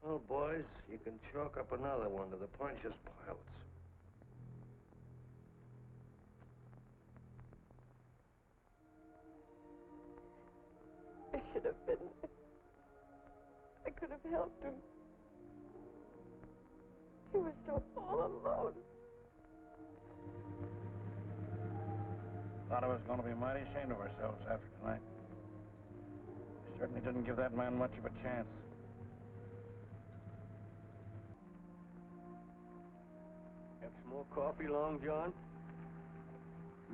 Well, boys, you can chalk up another one to the Pontius Pilots. I should have been there. I could have helped him. He was so all alone. Thought I was going to be mighty ashamed of ourselves after tonight. We certainly didn't give that man much of a chance. Have some more coffee, Long John?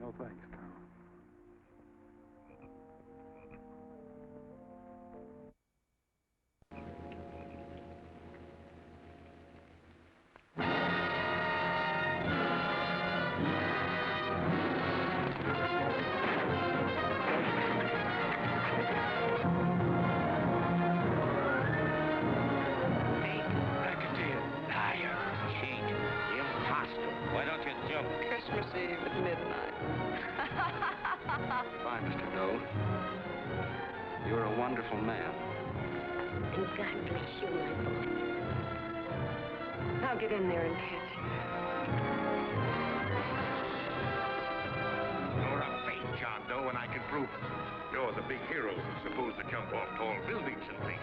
No thanks, Carl. Christmas Eve at midnight. Bye, Mr. Doe. You're a wonderful man. And God bless you, my boy. I'll get in there and catch you. You're a fake John Doe, and I can prove it. You're the big hero who's supposed to jump off tall buildings and things.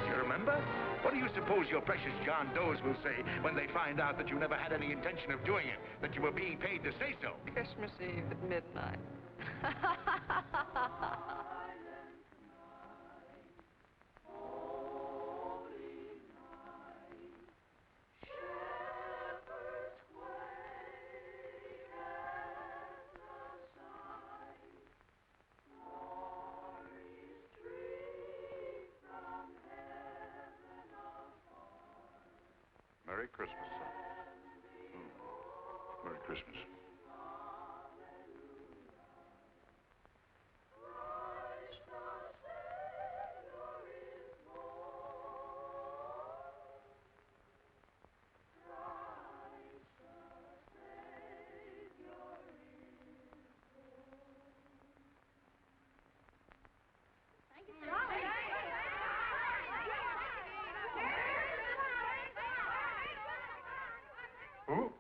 You remember? What do you suppose your precious John Does will say when they find out that you never had any intention of doing it, that you were being paid to say so? Christmas Eve at midnight. Merry Christmas, son. Merry Christmas. Who?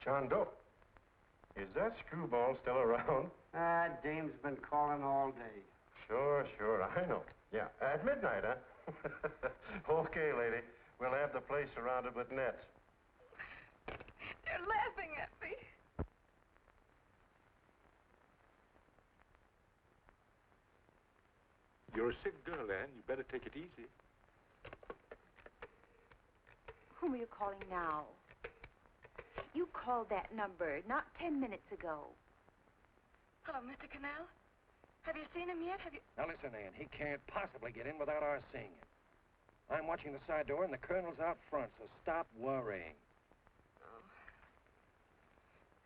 John Doe. Is that screwball still around? Dame's been calling all day. Sure, I know. Yeah, at midnight, huh? Okay, lady. We'll have the place surrounded with nets. They're laughing at me. You're a sick girl, Anne. You better take it easy. Whom are you calling now? You called that number not 10 minutes ago. Hello, Mr. Canal. Have you seen him yet? Have you... Now listen, Ann, he can't possibly get in without our seeing him. I'm watching the side door and the colonel's out front, so stop worrying. Oh.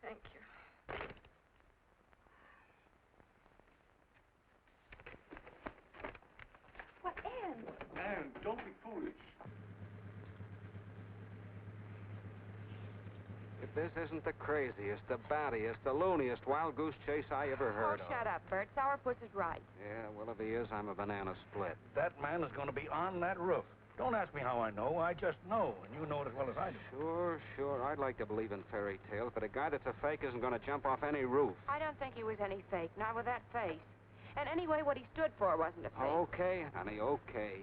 Thank you. What, Anne? Anne, don't be foolish. If this isn't the craziest, the battiest, the looniest wild goose chase I ever heard of. Shut up, Bert. Sourpuss is right. Yeah, well, if he is, I'm a banana split. That man is going to be on that roof. Don't ask me how I know. I just know, and you know it as well as I do. Sure. I'd like to believe in fairy tales, but a guy that's a fake isn't going to jump off any roof. I don't think he was any fake, not with that face. And anyway, what he stood for wasn't a fake. Okay, honey, okay.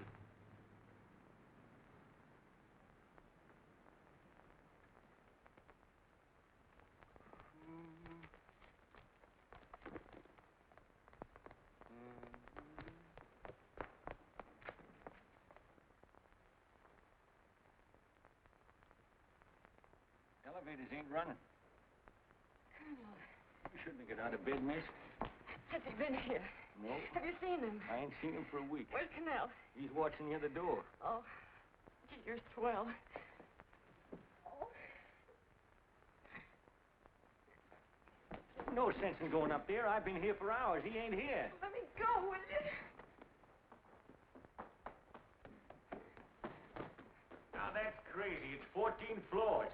Elevators ain't running. Colonel, You shouldn't have got out of bed, miss. has he been here? No. Have you seen him? I ain't seen him for a week. Where's Canal? He's watching the other door. Oh, gee, you're swell. No sense in going up there. I've been here for hours. He ain't here. Let me go, will you? Now, that's crazy. It's 14 floors.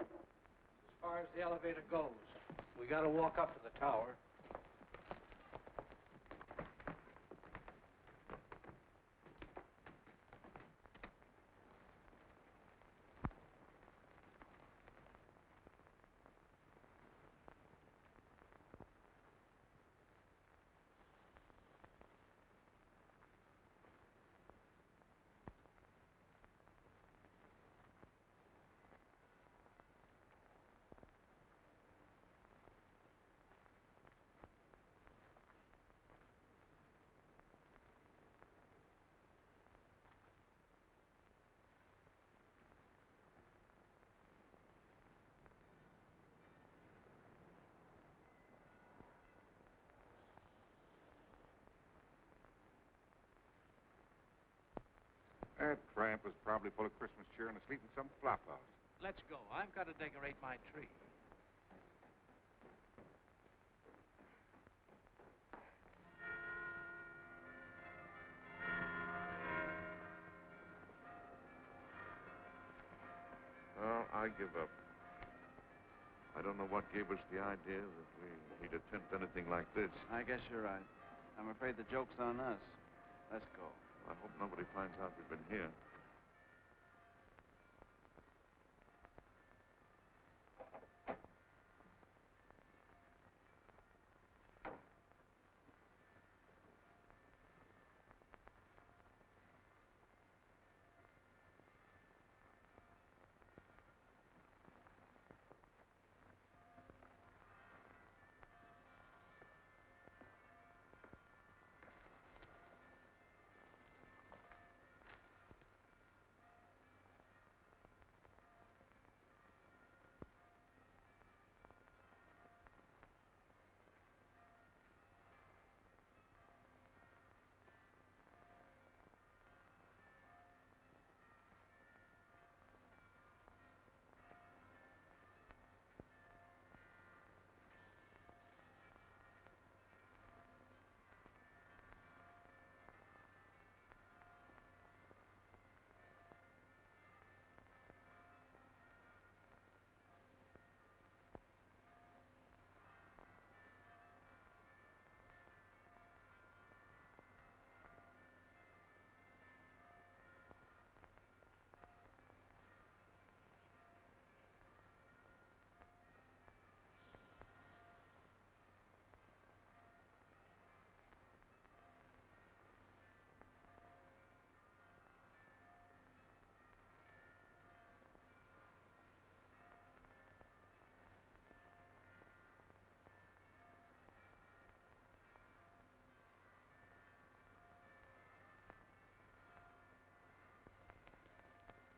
As far as the elevator goes, we got to walk up to the tower. That tramp was probably full of Christmas cheer and asleep in some flop house. Let's go. I've got to decorate my tree. Well, I give up. I don't know what gave us the idea that we'd attempt anything like this. I guess you're right. I'm afraid the joke's on us. Let's go. I hope nobody finds out we've been here.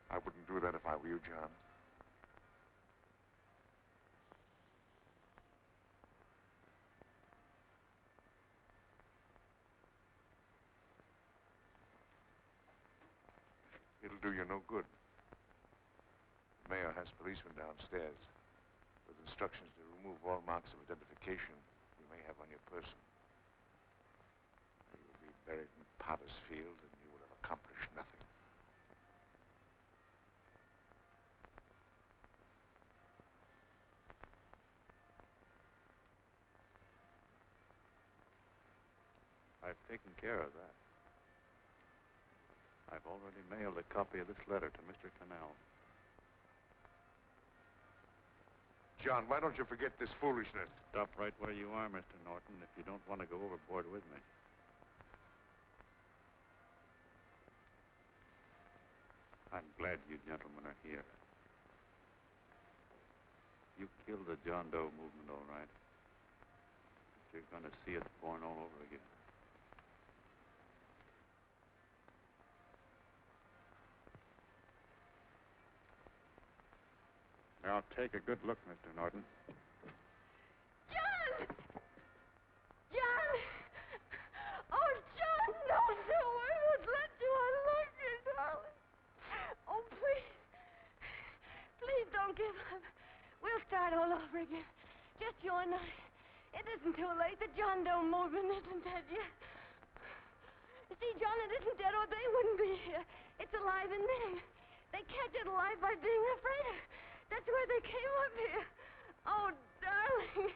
I wouldn't do that if I were you, John. It'll do you no good. The mayor has policemen downstairs with instructions to remove all marks of identification you may have on your person. You will be buried in Potter's Field, and you will have accomplished nothing. I've taken care of that. I've already mailed a copy of this letter to Mr. Canal. John, why don't you forget this foolishness? Stop right where you are, Mr. Norton, if you don't want to go overboard with me. I'm glad you gentlemen are here. You killed the John Doe movement, all right. But you're going to see it born all over again. Now, take a good look, Mr. Norton. John! John! Oh, John, no, I won't let you. I love you, darling. Oh, please. Please don't give up. We'll start all over again. Just you and I. It isn't too late. The John Doe movement isn't dead yet. You see, John, it isn't dead or they wouldn't be here. It's alive in them. They catch it alive by being afraid of. That's why they came up here. Oh, darling.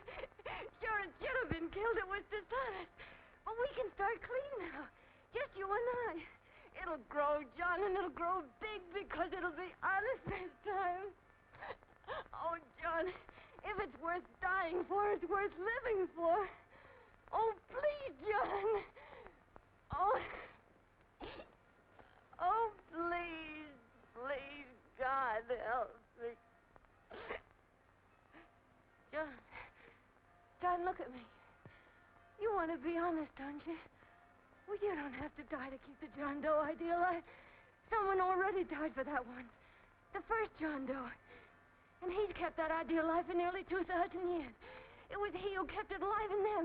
Sure, it should have been killed. It was dishonest. But we can start clean now. Just you and I. It'll grow, John, and it'll grow big because it'll be honest this time. Oh, John, if it's worth dying for, it's worth living for. Oh, please, John. Oh. Oh, please, please, God, help me. John, look at me. You want to be honest, don't you? Well, you don't have to die to keep the John Doe idea alive. Someone already died for that one. The first John Doe. And he's kept that idea alive for nearly 2,000 years. It was he who kept it alive in them.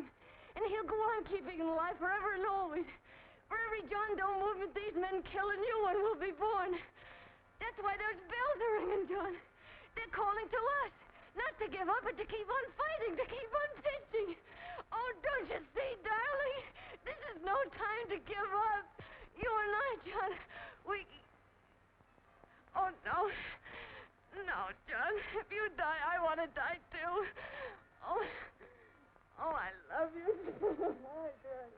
And he'll go on keeping it alive forever and always. For every John Doe movement, these men kill a new one will be born. That's why those bells are ringing, John. They're calling to us. Not to give up, but to keep on fighting, to keep on pitching. Oh, don't you see, darling? This is no time to give up. You and I, John, we... Oh, no. No, John. If you die, I want to die, too. Oh, I love you. Oh, John.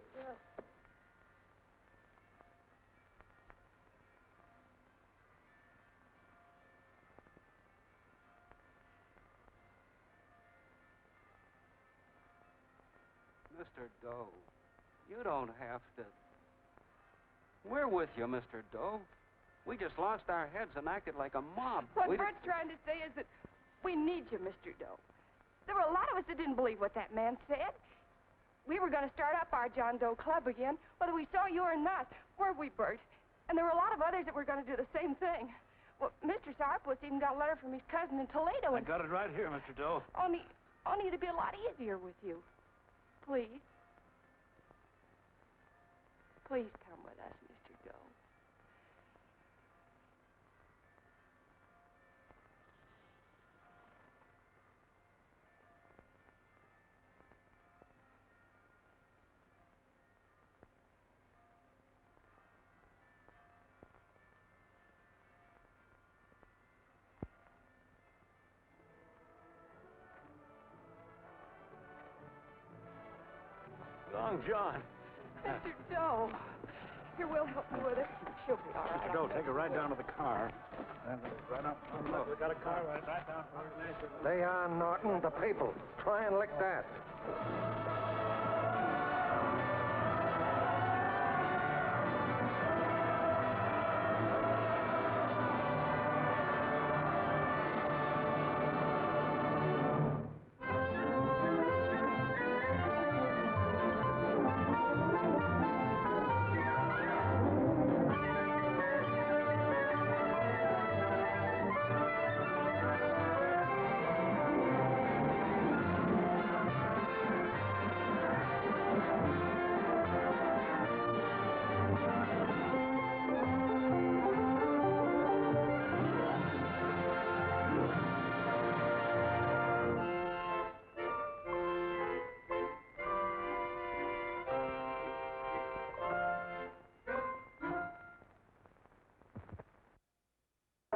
Mr. Doe, you don't have to. We're with you, Mr. Doe. We just lost our heads and acted like a mob. What Bert's trying to say is that we need you, Mr. Doe. There were a lot of us that didn't believe what that man said. We were going to start up our John Doe Club again, whether we saw you or not. Weren't we, Bert? And there were a lot of others that were going to do the same thing. Well, Mr. Sourpuss even got a letter from his cousin in Toledo. I got it right here, Mr. Doe. Only it'd be a lot easier with you. Please. Please come with us, Mr. Doe. Long John. Mr. Doe. Here, we'll help you with it. She'll be all right. Mr. Doe, take her right down to the car. Right up. Look, we got a car right down for her. They are, Norton, the people. Try and lick that.